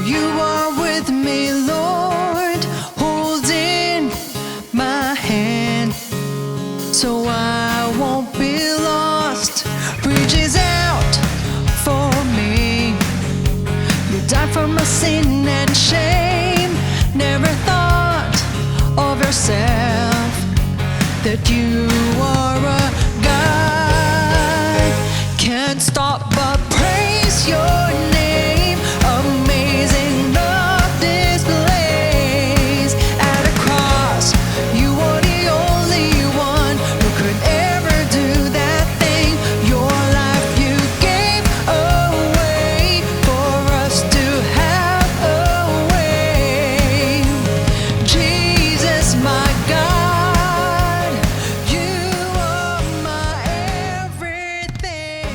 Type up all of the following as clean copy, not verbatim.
you are with me, Lord, holding my hand, so I won't be lost. Reaches out for me. You died for my sin and shame. Never thought of yourself that you are a God. Can't stop but praise your name. Amazing love displays at a cross. You are the only one who could ever do that thing. Your life you gave away for us to have away. Jesus, my God, you are my everything.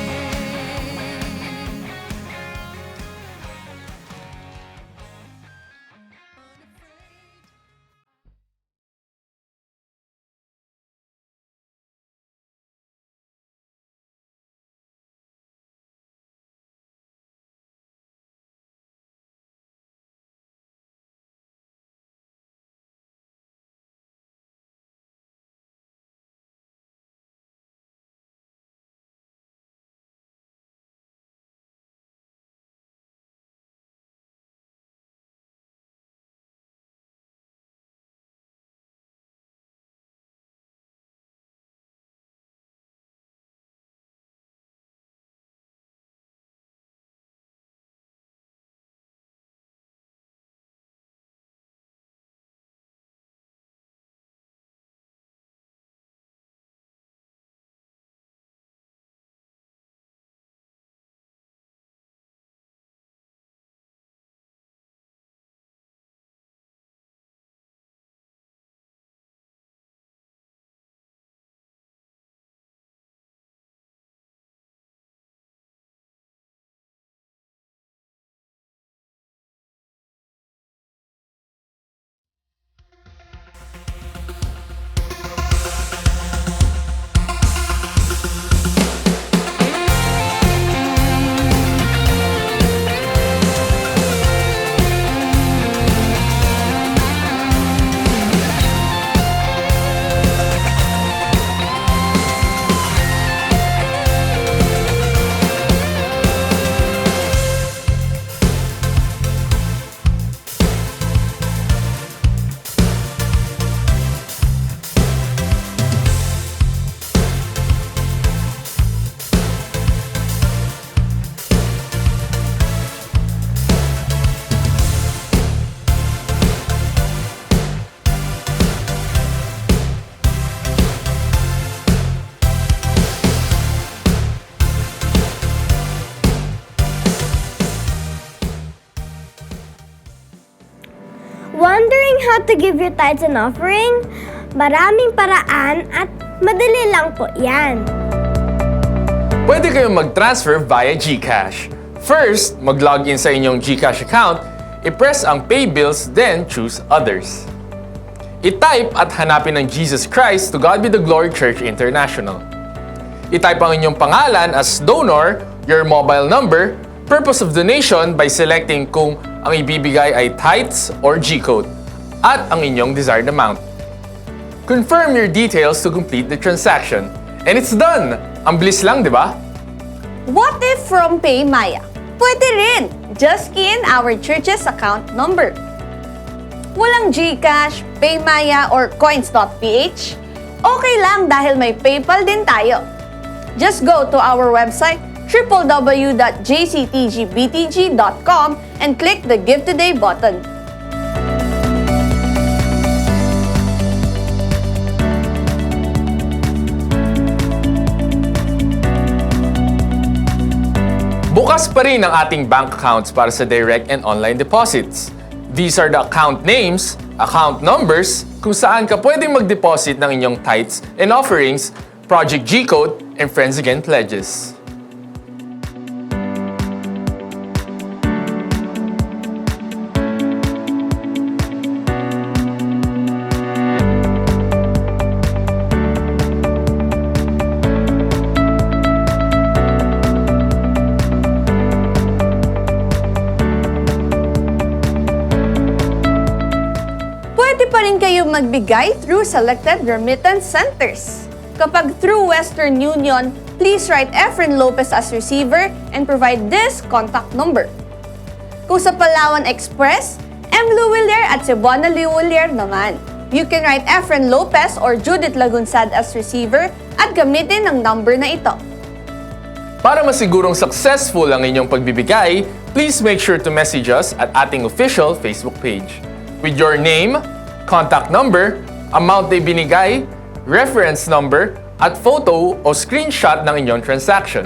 Wondering how to give your tithes and offering? Maraming paraan at madali lang po yan. Pwede kayong mag-transfer via GCash. First, mag-login sa inyong GCash account, i-press ang Pay Bills, then choose Others. I-type at hanapin ang Jesus Christ to God be the Glory Church International. I-type ang inyong pangalan as donor, your mobile number, purpose of donation by selecting kung ang ibibigay ay tithes or G-code, at ang inyong desired amount. Confirm your details to complete the transaction. And it's done! Ang bilis lang, di ba? What if from PayMaya? Pwede rin! Just key in our church's account number. Walang GCash, PayMaya, or coins.ph? Okay lang dahil may PayPal din tayo. Just go to our website www.jctgbtg.com and click the Give Today button. Bukas pa rin ang ating bank accounts para sa direct and online deposits. These are the account names, account numbers, kung saan ka pwedeng mag-deposit ng inyong tithes and offerings, Project G-Code, and Friends Again pledges. rin kayo magbigay through selected remittance centers. Kapag through Western Union, please write Efren Lopez as receiver and provide this contact number. Kung sa Palawan Express, M. Luwilier at Cebuana Luwilier naman. You can write Efren Lopez or Judith Lagunsad as receiver at gamitin ang number na ito. Para masigurong successful ang inyong pagbibigay, please make sure to message us at ating official Facebook page with your name, contact number, amount na binigay, reference number, at photo o screenshot ng inyong transaction.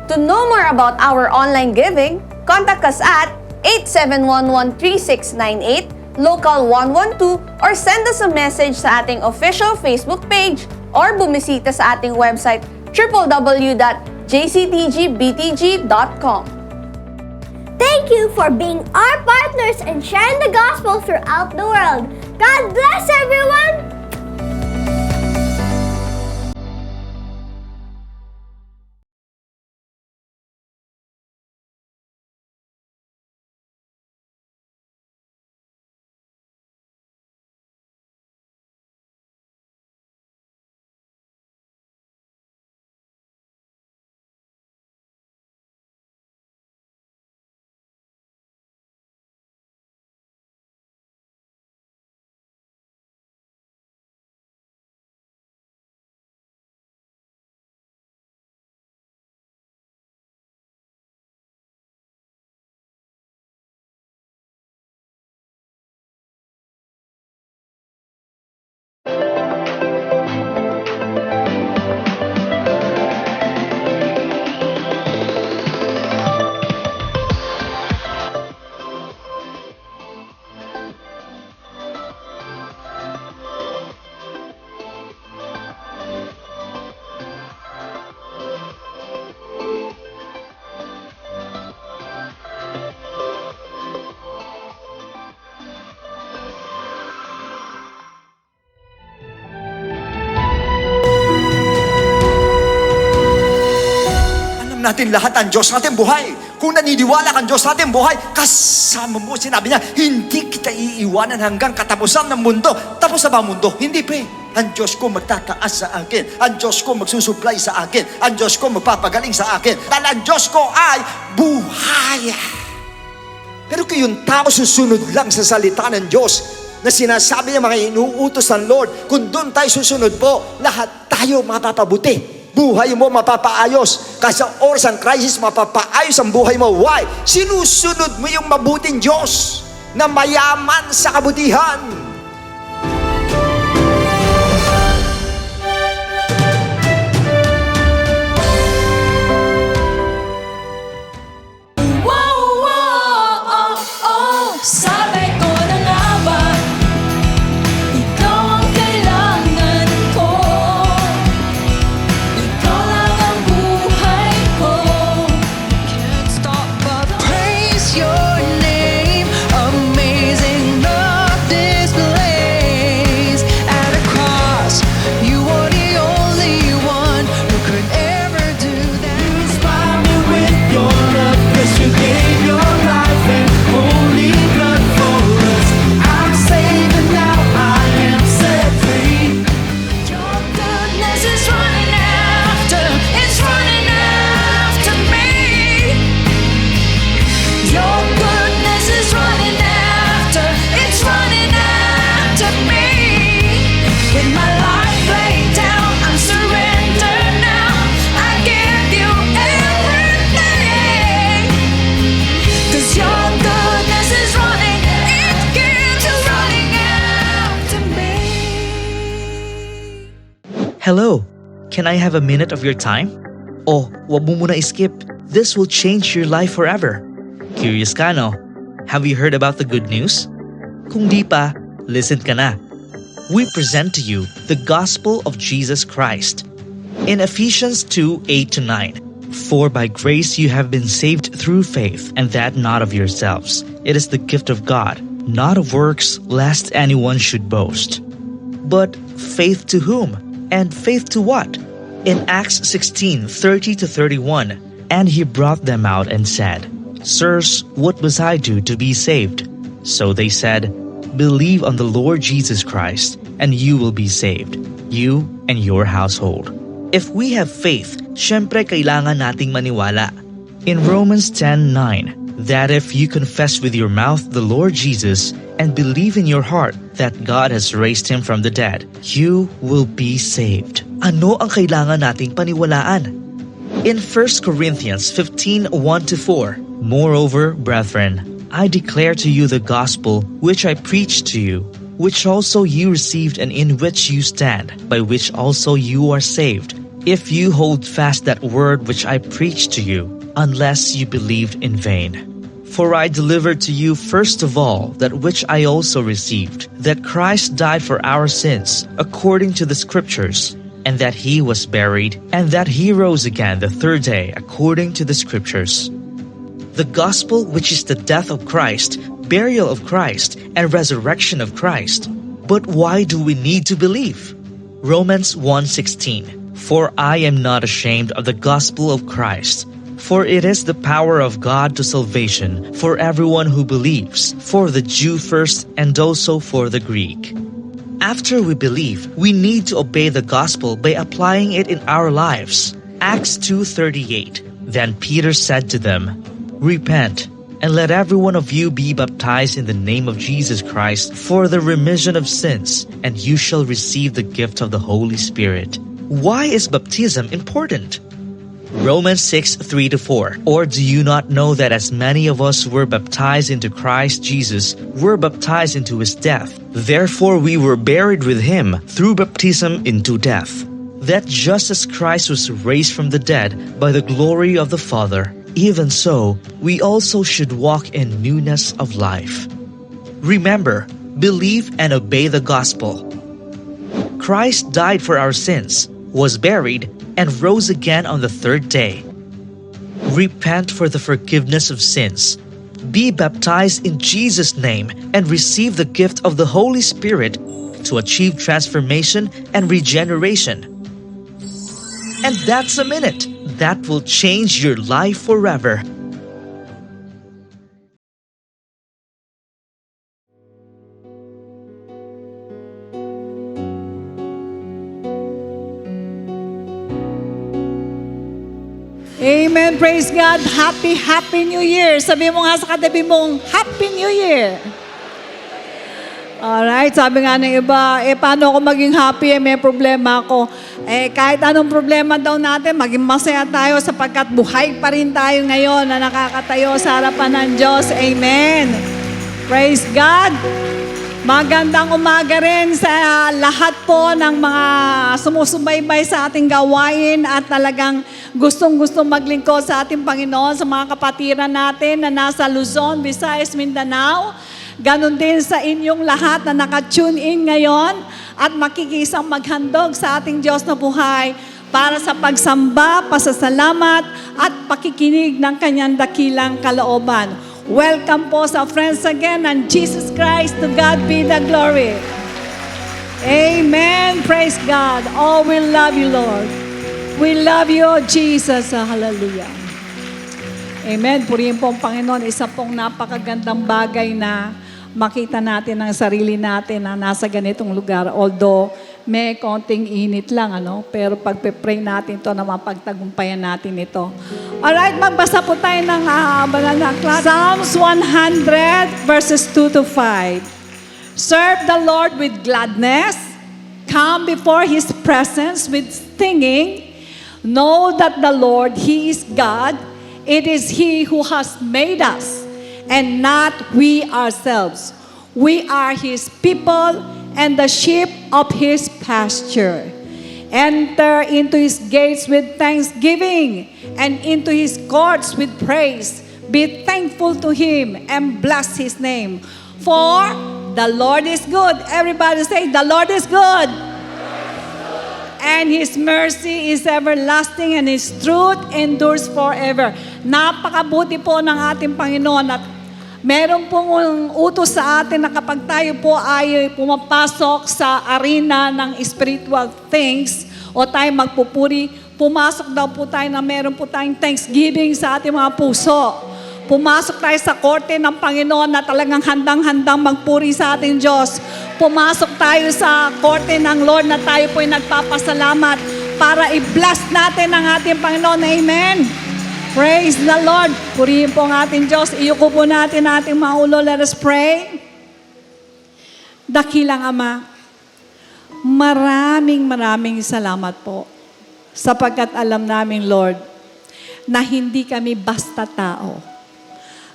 To know more about our online giving, contact us at 87113698, local 112, or send us a message sa ating official Facebook page or bumisita sa ating website www.jctgbtg.com. Thank you for being our partners and sharing the gospel throughout the world. God bless everyone! Natin lahat ang Diyos natin buhay. Kung naniniwala kang Diyos natin buhay, kasama mo, sinabi niya, hindi kita iiwanan hanggang katapusan ng mundo. Tapos na ba ang mundo? Hindi pa. Ang Diyos ko magtataas sa akin. Ang Diyos ko magsusupply sa akin. Ang Diyos ko magpapagaling sa akin. Dahil ang Diyos ko ay buhay. Pero kung yung tao susunod lang sa salita ng Diyos, na sinasabi niya mga inuutos ng Lord, kung doon tayo susunod po, lahat tayo mapapabuti. Buhay mo mapapaayos. Kasi sa oras ng crisis, mapapaayos ang buhay mo. Why? Sinusunod mo yung mabuting Diyos na mayaman sa kabutihan. Sabi ko na nga ba, ikaw ang kailangan ko. Ikaw lang ang buhay ko. Can't stop but praise your name. Amazing love displays at a cross. You are the only one who could ever do that. Inspire me with your love, 'cause you gave your life and holy blood for us. I'm saved and now I am set free. Your goodness is running after, it's running after me. Your goodness is running after, it's running after me. With my life laid down, I'm surrendered now. I give you everything. 'Cause your goodness is running, it keeps running after me. Hello, can I have a minute of your time? Oh, wag mo muna skip. This will change your life forever. Curious ka, no? Have you heard about the good news? Kung di pa, listen ka na. We present to you the gospel of Jesus Christ. In Ephesians 2:8-9, for by grace you have been saved through faith, and that not of yourselves. It is the gift of God, not of works, lest anyone should boast. But faith to whom? And faith to what? In Acts 16:30-31, and he brought them out and said, Sirs, what must I do to be saved? So they said, believe on the Lord Jesus Christ, and you will be saved, you and your household. If we have faith, syempre kailangan nating maniwala. In Romans 10:9, that if you confess with your mouth the Lord Jesus and believe in your heart that God has raised Him from the dead, you will be saved. Ano ang kailangan nating paniwalaan? In 1 Corinthians 15:1-4, moreover, brethren, I declare to you the gospel which I preached to you, which also you received and in which you stand, by which also you are saved, if you hold fast that word which I preached to you, unless you believed in vain. For I delivered to you first of all that which I also received, that Christ died for our sins, according to the Scriptures, and that He was buried, and that He rose again the third day, according to the Scriptures. The gospel, which is the death of Christ, burial of Christ, and resurrection of Christ. But why do we need to believe? Romans 1:16, for I am not ashamed of the gospel of Christ, for it is the power of God to salvation for everyone who believes, for the Jew first and also for the Greek. After we believe, we need to obey the gospel by applying it in our lives. Acts 2:38, then Peter said to them, repent, and let every one of you be baptized in the name of Jesus Christ for the remission of sins, and you shall receive the gift of the Holy Spirit. Why is baptism important? Romans 6:3-4, or do you not know that as many of us were baptized into Christ Jesus were baptized into His death? Therefore we were buried with Him through baptism into death, that just as Christ was raised from the dead by the glory of the Father, even so we also should walk in newness of life. Remember, believe and obey the gospel. Christ died for our sins, was buried, and rose again on the third day. Repent for the forgiveness of sins. Be baptized in Jesus' name and receive the gift of the Holy Spirit to achieve transformation and regeneration. And that's a minute. That will change your life forever. Amen. Praise God. Happy, Happy New Year. Sabi mo nga sa katabi mong, Happy New Year. Alright, sabi nga ng iba, paano ako maging happy? May problema ako. Kahit anong problema daw natin, maging masaya tayo sapagkat buhay pa rin tayo ngayon na nakakatayo sa harapan ng Diyos. Amen. Praise God. Magandang umaga rin sa lahat po ng mga sumusubaybay sa ating gawain at talagang gustong-gustong maglingkod sa ating Panginoon, sa mga kapatiran natin na nasa Luzon, Visayas, Mindanao. Ganon din sa inyong lahat na naka-tune in ngayon at makikisang maghandog sa ating Diyos na buhay para sa pagsamba, pasasalamat at pakikinig ng kanyang dakilang kalooban. Welcome po sa Friends Again and Jesus Christ. To God be the glory. Amen. Praise God. Oh, we love you, Lord. We love you, Jesus. Hallelujah. Amen. Purihin po ang Panginoon. Isa pong napakagandang bagay na makita natin ang sarili natin na nasa ganitong lugar. Although may konting init lang, pero pag-pray natin ito na mapagtagumpayan natin ito. Alright, magbasa po tayo ng banal na aklat. Psalms 100 verses 2-5. Serve the Lord with gladness. Come before His presence with singing. Know that the Lord, He is God. It is He who has made us, and not we ourselves. We are His people and the sheep of His pasture. Enter into His gates with thanksgiving and into His courts with praise. Be thankful to Him and bless His name. For the Lord is good. Everybody say, the Lord is good. And His mercy is everlasting and His truth endures forever. Napakabuti po ng ating Panginoon at meron pong utos sa atin na kapag tayo po ay pumapasok sa arena ng spiritual things o tayo magpupuri, pumasok daw po tayo na meron po tayong thanksgiving sa ating mga puso. Pumasok tayo sa korte ng Panginoon na talagang handang-handang magpuri sa ating Diyos. Pumasok tayo sa korte ng Lord na tayo po'y nagpapasalamat para i-bless natin ang ating Panginoon. Amen. Praise the Lord. Purihin po ang ating Diyos. Iyuko po natin ating mga ulo. Let us pray. Dakilang Ama, maraming salamat po sapagkat alam namin, Lord, na hindi kami basta tao.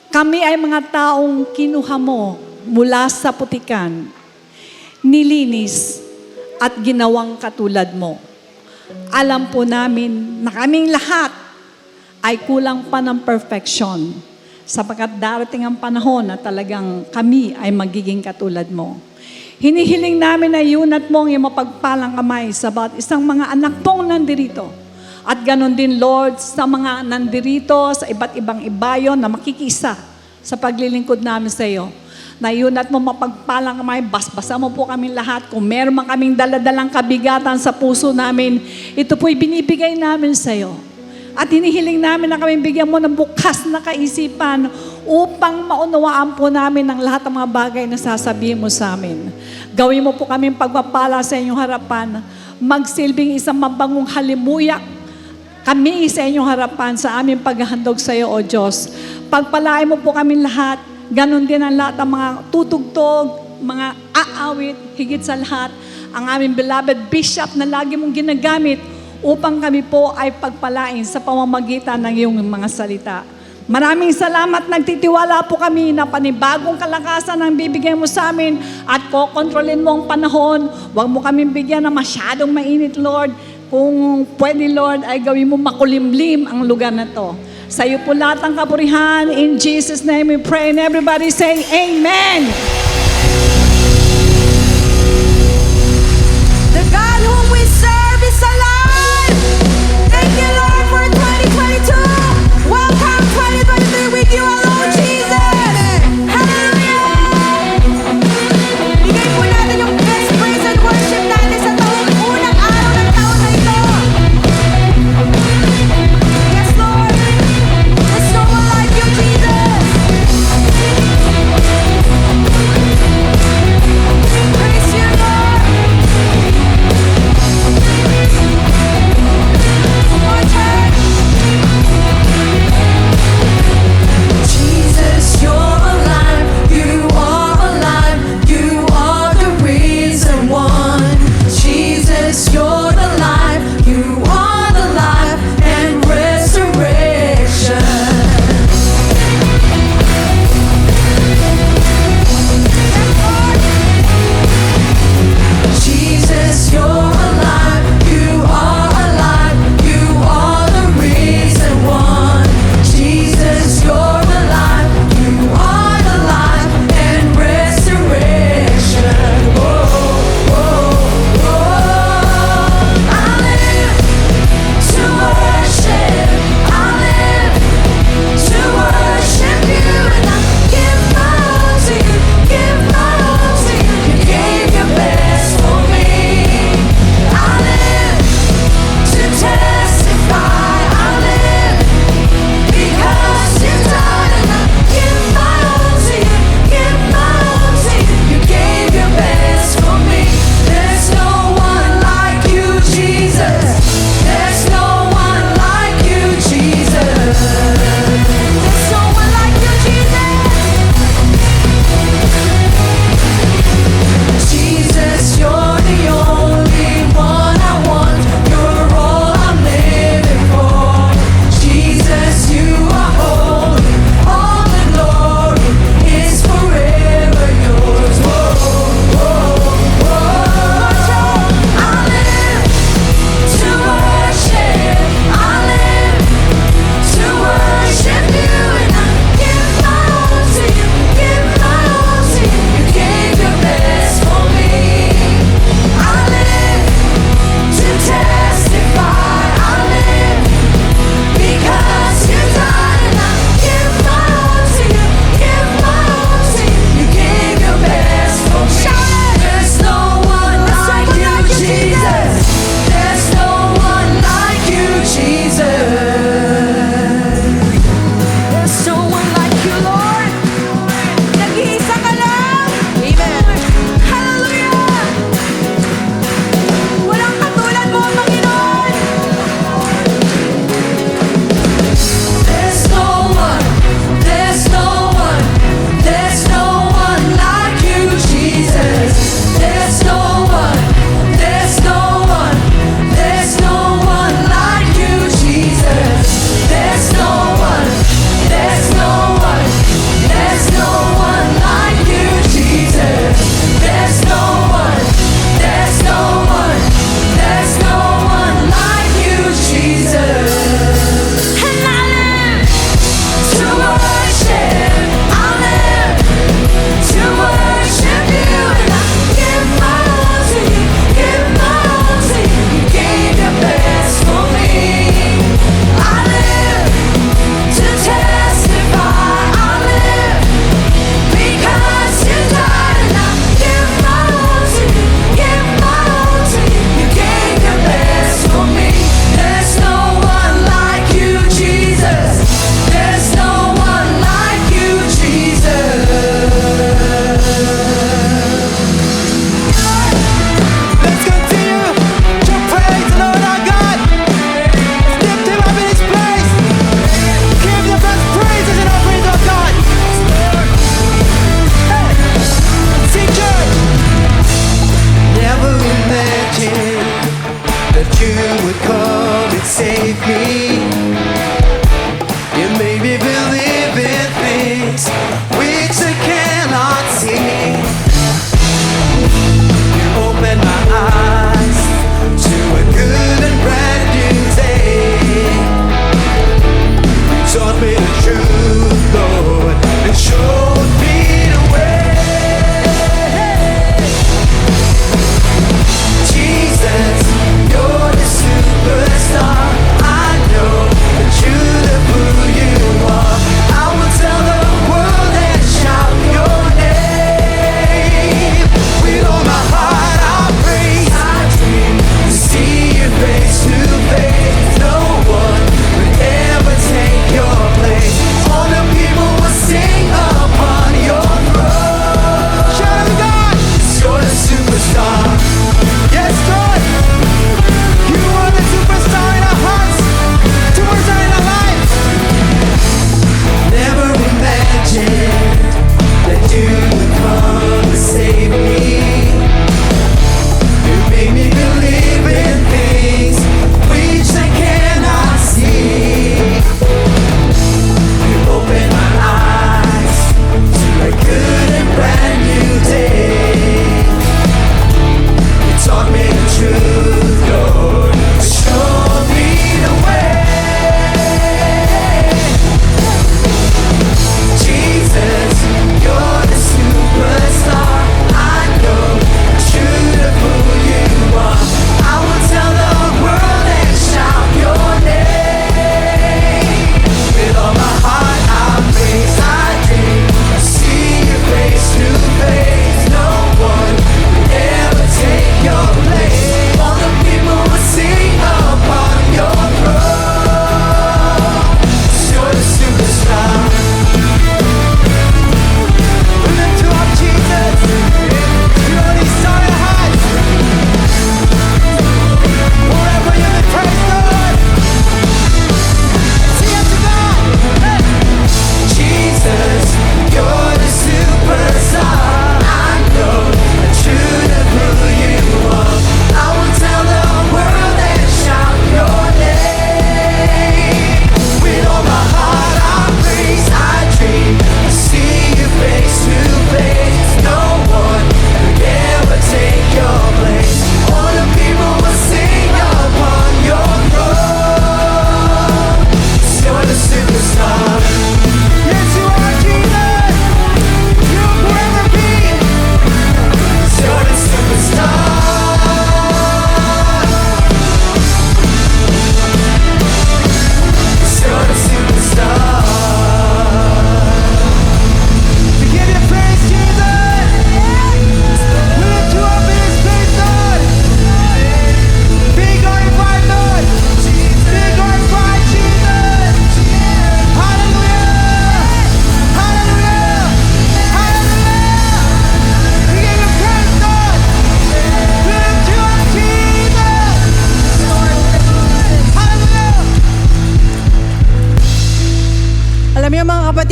Kami ay mga taong kinuha mo mula sa putikan, nilinis at ginawang katulad mo. Alam po namin na kaming lahat ay kulang pa ng perfection sapagkat darating ang panahon na talagang kami ay magiging katulad mo. Hinihiling namin na iunat mo ang iyong mapagpalang kamay sa bawat isang mga anak pong nandirito. At ganon din, Lord, sa mga nandirito, sa iba't ibang ibayon na makikisa sa paglilingkod namin sa iyo. Na iunat mo mapagpalang kamay, basbasa mo po kami lahat. Kung meron man kaming daladalang kabigatan sa puso namin, ito po'y binibigay namin sa iyo. At hinihiling namin na kami bigyan mo ng bukas na kaisipan upang maunawaan po namin ang lahat ng mga bagay na sasabihin mo sa amin. Gawin mo po kaming pagpapala sa inyong harapan. Magsilbing isang mabangong halimuyak kami sa inyong harapan sa aming paghahandog sa iyo, O Diyos. Pagpalain mo po kami lahat. Ganon din ang lahat ng mga tutugtog, mga aawit, higit sa lahat, ang aming beloved bishop na lagi mong ginagamit upang kami po ay pagpalain sa pamamagitan ng iyong mga salita. Maraming salamat, nagtitiwala po kami na panibagong kalakasan ang bibigay mo sa amin at kokontrolin mo ang panahon. Huwag mo kami bigyan na masyadong mainit, Lord. Kung pwede, Lord, ay gawin mo makulimlim ang lugar na to. Sa iyo po lahat ang kapurihan. In Jesus' name we pray and everybody say Amen. The God whom we serve is alive. Thank you, Lord, for 2022. Welcome 2023 with you, our Lord Jesus. Hallelujah! Bigay po natin yung best praise and worship natin sa unang araw ng taon na ito. Yes, Lord. There's no one like you, Jesus.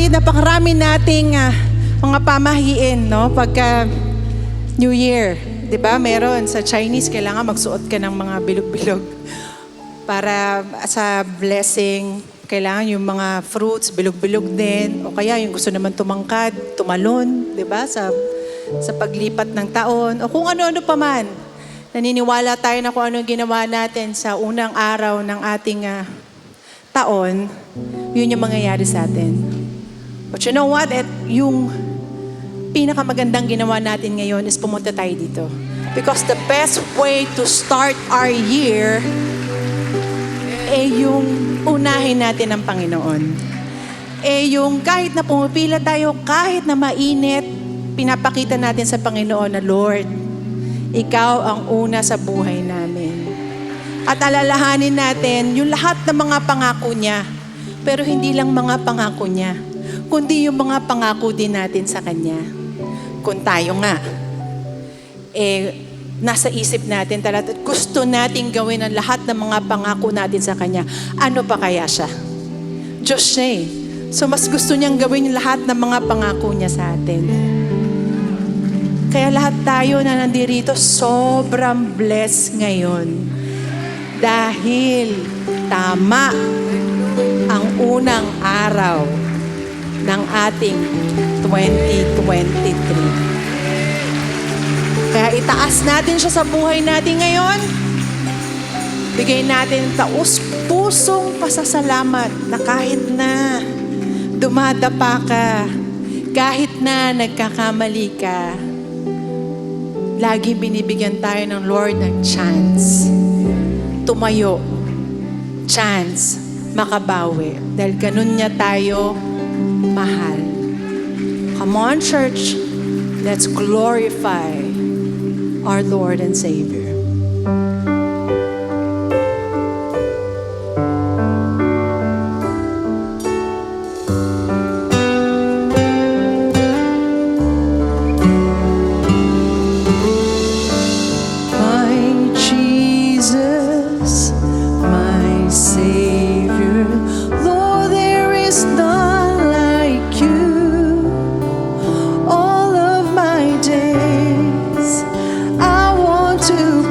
kapatid, napakarami nating mga pamahiin, no? Pagka New Year, di ba? Meron sa Chinese, kailangan magsuot ka ng mga bilog-bilog. Para sa blessing, kailangan yung mga fruits, bilog-bilog din. O kaya yung gusto naman tumangkad, tumalon, di ba? Sa paglipat ng taon. O kung ano-ano pa man. Naniniwala tayo na kung ano yung ginawa natin sa unang araw ng ating taon, yun yung mangyayari sa atin. But you know what? Yung pinakamagandang ginawa natin ngayon is pumunta tayo dito. Because the best way to start our year yung unahin natin ang Panginoon. Yung kahit na pumipila tayo, kahit na mainit, pinapakita natin sa Panginoon na, Lord, Ikaw ang una sa buhay namin. At alalahanin natin yung lahat ng mga pangako niya. Pero hindi lang mga pangako niya, kundi yung mga pangako din natin sa Kanya. Kung tayo nga, nasa isip natin talaga at gusto nating gawin ang lahat ng mga pangako natin sa Kanya, ano pa kaya siya? Diyos siya eh. So mas gusto niyang gawin yung lahat ng mga pangako niya sa atin. Kaya lahat tayo na nandirito, sobrang blessed ngayon. Dahil tama ang unang araw ng ating 2023. Kaya itaas natin siya sa buhay natin ngayon. Bigay natin taus-pusong pasasalamat na kahit na dumadapa ka, kahit na nagkakamali ka, lagi binibigyan tayo ng Lord ng chance. Tumayo. Chance. Makabawi. Dahil ganun niya tayo mahal. Come on, church. Let's glorify our Lord and Savior. My Jesus, my Savior, Lord, there is none like you. All of my days, I want to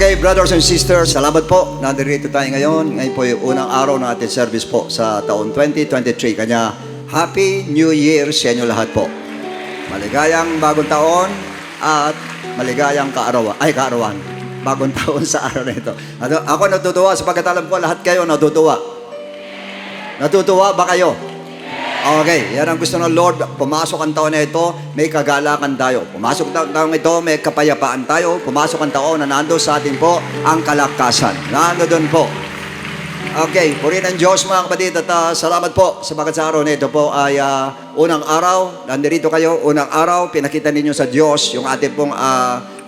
Okay, brothers and sisters, salamat po. Nandirito tayo ngayon. Ngayon po yung unang araw ng ating service po sa taon 2023. Kanya, Happy New Year sa inyo lahat po. Maligayang bagong taon at maligayang kaarawan. Bagong taon sa araw na ito. Ako natutuwa sapagkat alam ko lahat kayo natutuwa. Natutuwa ba kayo? Okay, yan ang gusto ng Lord. Pumasok ang taon na ito, may kagalakan tayo. Pumasok ang taon ito, may kapayapaan tayo. Pumasok ang taon na nando sa atin po ang kalakasan. Nando doon po. Okay, purihin ang Diyos mga kapatid at salamat po sapagkat sa araw na ito po ay unang araw. Nandito kayo, unang araw, pinakita ninyo sa Diyos yung ating pong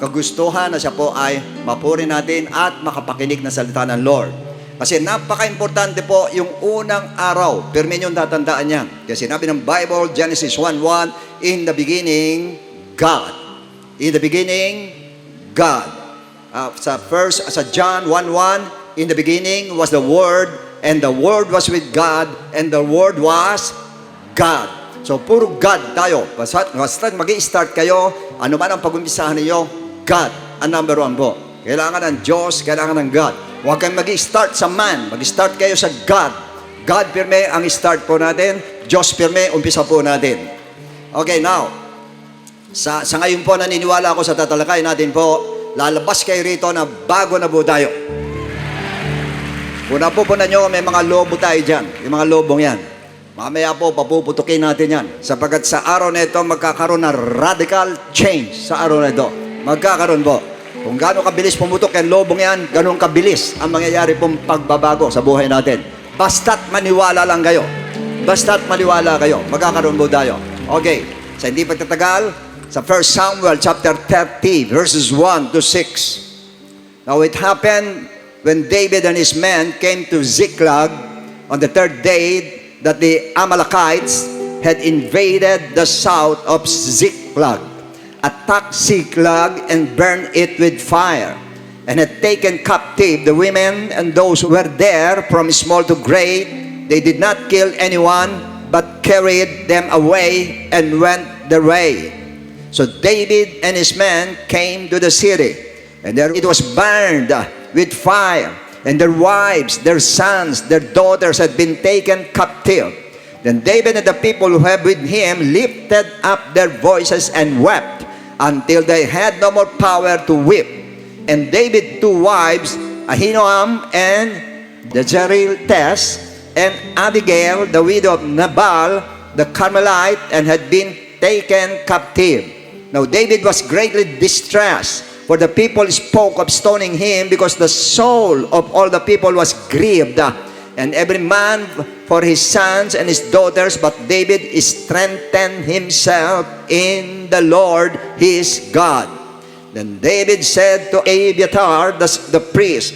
kagustuhan na siya po ay mapuri natin at makapakinig na salita ng Lord. Kasi napaka-importante po yung unang araw. Pirmin yung tatandaan yan. Kasi sinabi ng Bible, Genesis 1:1, in the beginning, God. In the beginning, God. Sa John 1:1, in the beginning was the Word, and the Word was with God, and the Word was God. So, puro God tayo. Basta mag-i-start kayo, ano man ang pag-umpisahan ninyo, God ang number one po. Kailangan ng Diyos, kailangan ng God. Huwag kang mag-i-start sa man. Mag-start kayo sa God. God pirme ang start po natin. Diyos pirme, umpisa po natin. Okay, now, sa ngayon po naniniwala ako sa tatalakay natin po, lalabas kayo rito na bago na po tayo. Kung napupunan nyo, may mga lobo tayo dyan. Yung mga lobong yan. Mamaya po, papuputukin natin yan. Sapagkat sa araw na ito, magkakaroon na radical change sa araw na ito. Magkakaroon po. Kung gano'ng kabilis pumutok yung lobong yan, gano'ng kabilis ang mangyayari pong pagbabago sa buhay natin. Basta't maniwala lang kayo. Basta't maniwala kayo. Magkakaroon po tayo. Okay. Sa hindi pagtatagal, sa 1 Samuel chapter 30, verses 1 to 6. Now it happened when David and his men came to Ziklag on the third day that the Amalekites had invaded the south of Ziklag, attacked Ziklag and burned it with fire, and had taken captive the women and those who were there from small to great. They did not kill anyone, but carried them away and went their way. So David and his men came to the city, and there it was burned with fire, and their wives, their sons, their daughters had been taken captive. Then David and the people who were with him lifted up their voices and wept until they had no more power to weep. And David two wives, Ahinoam and Jezreeltes, and Abigail, the widow of Nabal, the Carmelite, and had been taken captive. Now David was greatly distressed, for the people spoke of stoning him, because the soul of all the people was grieved, and every man for his sons and his daughters. But David strengthened himself in the Lord his God. Then David said to Abiathar the priest,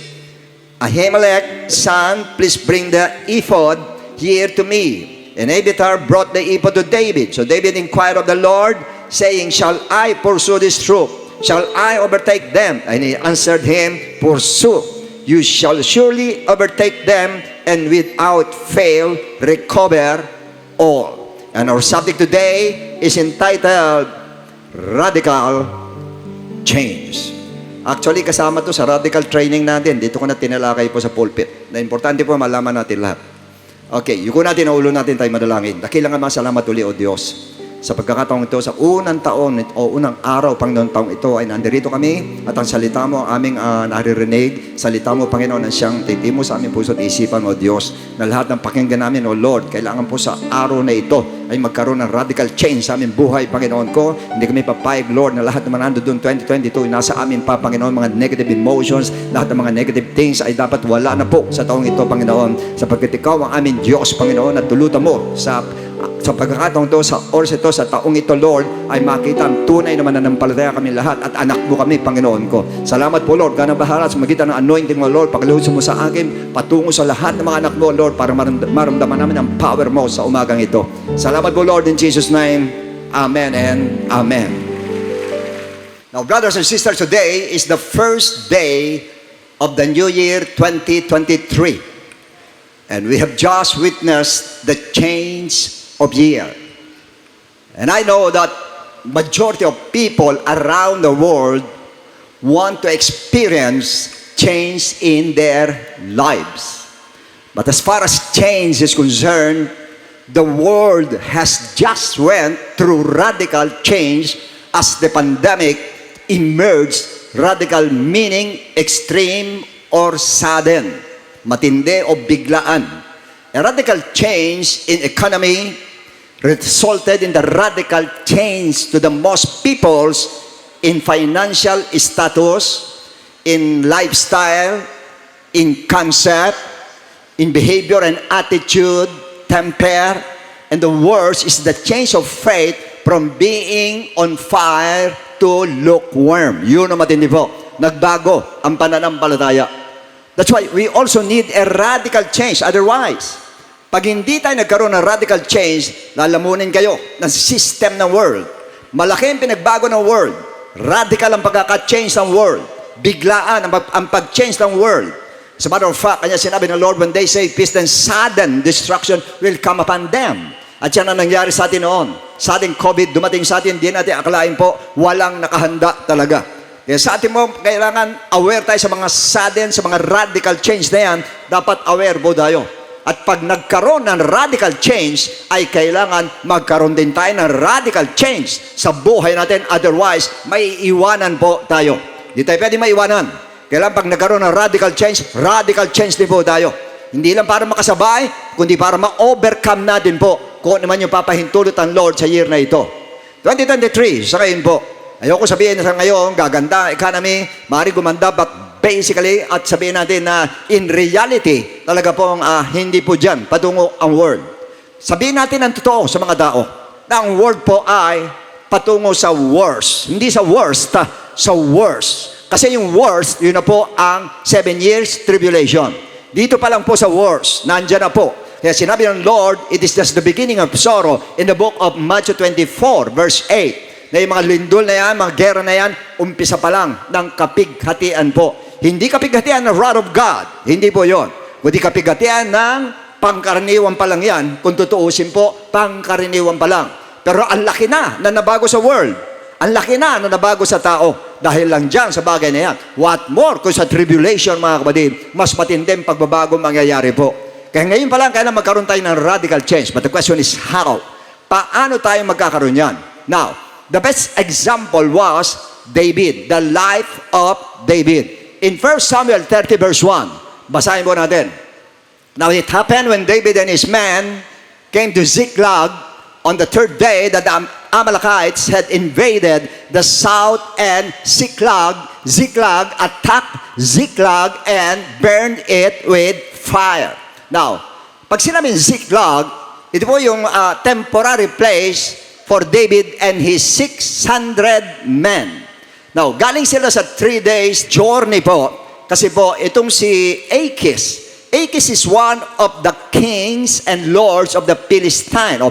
Ahimelech's son, please bring the ephod here to me. And Abiathar brought the ephod to David. So David inquired of the Lord, saying, shall I pursue this troop? Shall I overtake them? And he answered him, pursue. You shall surely overtake them, and without fail recover all. And our subject today is entitled Radical Change. Actually, kasama to sa radical training natin. Dito ko na tinalakay po sa pulpit. Na importante po malaman natin lahat. Okay, yuko natin ang ulo natin tayo madalangin. Dakilang mga salamat uli o Diyos. Sa pagkakataong ito, sa unang taon o unang araw, Panginoon, taong ito ay nandirito kami at ang salita mo aming naririnig. Salita mo, Panginoon, ang siyang titimo sa aming puso at isipan, o Diyos, na lahat ng pakinggan namin, o Lord, kailangan po sa araw na ito ay magkaroon ng radical change sa aming buhay, Panginoon ko. Hindi kami papayag, Lord, na lahat naman nando doon 2022, nasa amin pa, Panginoon, mga negative emotions, lahat ng mga negative things ay dapat wala na po sa taong ito, Panginoon, sapagkat ikaw ang aming Diyos, Panginoon, at tulutan mo sa pagkakataong ito, sa oras ito, sa taong ito, Lord, ay makita ang tunay na mananampalataya kami lahat at anak mo kami, Panginoon ko. Salamat po, Lord, ganang bahala sa magitan ng anointing mo, Lord, pagluhod mo sa akin, patungo sa lahat ng mga anak mo, Lord, para maramdaman namin ang power mo sa umagang ito. Salamat po, Lord, in Jesus' name. Amen and Amen. Now, brothers and sisters, today is the first day of the new year 2023. And we have just witnessed the change of year. And I know that majority of people around the world want to experience change in their lives. But as far as change is concerned, the world has just went through radical change as the pandemic emerged. Radical meaning extreme or sudden, matindi o biglaan. A radical change in economy resulted in the radical change to the most peoples in financial status, in lifestyle, in concept, in behavior and attitude, temper, and the worst is the change of faith from being on fire to lukewarm. Yun ang matindi po. Nagbago ang pananampalataya. That's why we also need a radical change. Otherwise, pag hindi tayo nagkaroon ng radical change, lalamunin kayo ng system ng world. Malaki ang pinagbago ng world. Radical ang pagkaka-change ng world. Biglaan ang pag-change ng world. As a matter of fact, kanya sinabi ng Lord, when they say peace, then sudden destruction will come upon them. At yan ang nangyari sa atin noon. Sudden COVID, dumating sa atin, di natin akalain po, walang nakahanda talaga. Kaya sa atin mo, kailangan aware tayo sa mga sudden, sa mga radical change na yan, dapat aware po tayo. At pag nagkaroon ng radical change, ay kailangan magkaroon din tayo ng radical change sa buhay natin. Otherwise, may iwanan po tayo. Di tayo pwede maiwanan. Kailangan pag nagkaroon ng radical change din po tayo. Hindi lang para makasabay, kundi para ma-overcome natin po kung naman yung papahintulot ang Lord sa year na ito. 2023, sa ngayon po. Ayoko sabihin na sa ngayon, gaganda economy, maaaring gumanda, but basically, at sabihin natin na in reality, talaga pong hindi po dyan patungo ang world. Sabihin natin ang totoo sa mga tao, na ang world po ay patungo sa worst. Hindi sa worst, sa worst. Kasi yung worst, yun na po ang 7 years tribulation. Dito pa lang po sa worst, nandyan na po. Kaya sinabi ng Lord, it is just the beginning of sorrow in the book of Matthew 24, verse 8. Na yung mga lindol na yan, mga gera na yan, umpisa pa lang ng kapighatian po. Hindi kapighatian ng wrath of God. Hindi po yon. Kundi kapighatian ng pangkaraniwan pa lang yan. Kung tutuusin po, pangkaraniwan pa lang. Pero ang laki na nabago sa world. Ang laki na nabago sa tao. Dahil lang dyan sa bagay na yan. What more kung sa tribulation, mga kapatid, mas matinding pagbabago mangyayari po. Kaya ngayon pa lang, kailangan magkaroon tayo ng radical change. But the question is how? Paano tayo magkakaroon yan? Now, the best example was David, the life of David. In 1 Samuel 30 verse 1, basahin po natin. Now it happened when David and his men came to Ziklag on the third day that the Amalekites had invaded the south and Ziklag attacked Ziklag and burned it with fire. Now, pag sinabing Ziklag, ito po yung temporary place for David and his 600 men. Now, galing sila sa 3 days journey po, kasi po itong si Achish. Achish is one of the kings and lords of the Philistine.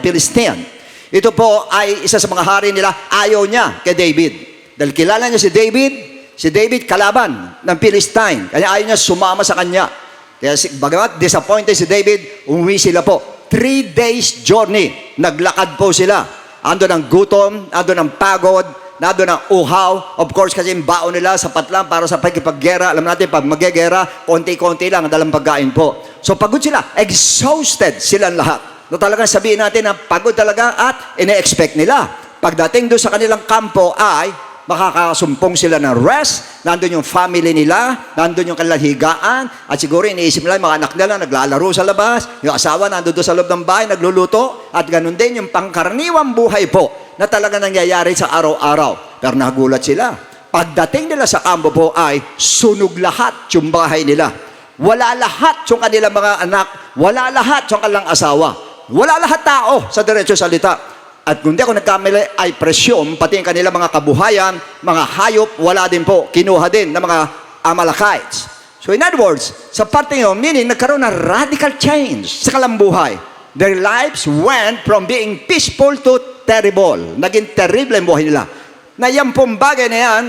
Ito po ay isa sa mga hari nila, ayaw niya kay David. Dahil kilala niya si David kalaban ng Philistine. Kaya ayaw niya sumama sa kanya. Kaya bagamat disappointed si David, umuwi sila po. 3 days journey, naglakad po sila. Ando ng gutom, ando ng pagod, ando ng uhaw. Of course, kasi yung baon nila sapat lang para sa pagkipaggera. Alam natin, pag magyegera, konti-konti lang ang dalang pagkain po. So pagod sila, exhausted silang lahat. No, talagang sabihin natin na pagod talaga at ine-expect nila. Pagdating doon sa kanilang kampo ay makakasumpong sila ng rest, nandun yung family nila, nandun yung kanilang higaan, at siguro iniisip nila yung mga anak nila naglalaro sa labas, yung asawa nandun doon sa loob ng bahay, nagluluto, at ganun din yung pangkaraniwang buhay po na talaga nangyayari sa araw-araw. Pero nagulat sila. Pagdating nila sa kampo po ay sunog lahat yung bahay nila. Wala lahat yung kanilang mga anak, wala lahat yung kanilang asawa. Wala lahat tao sa diretso salita. At kung di ako nagkamali, ay presyum, pati yung kanilang mga kabuhayan, mga hayop, wala din po. Kinuha din ng mga Amalekites. So in other words, sa parte yun, meaning nagkaroon ng radical change sa kalambuhay. Their lives went from being peaceful to terrible. Naging terrible ang buhay nila. Na yan pong bagay na yan,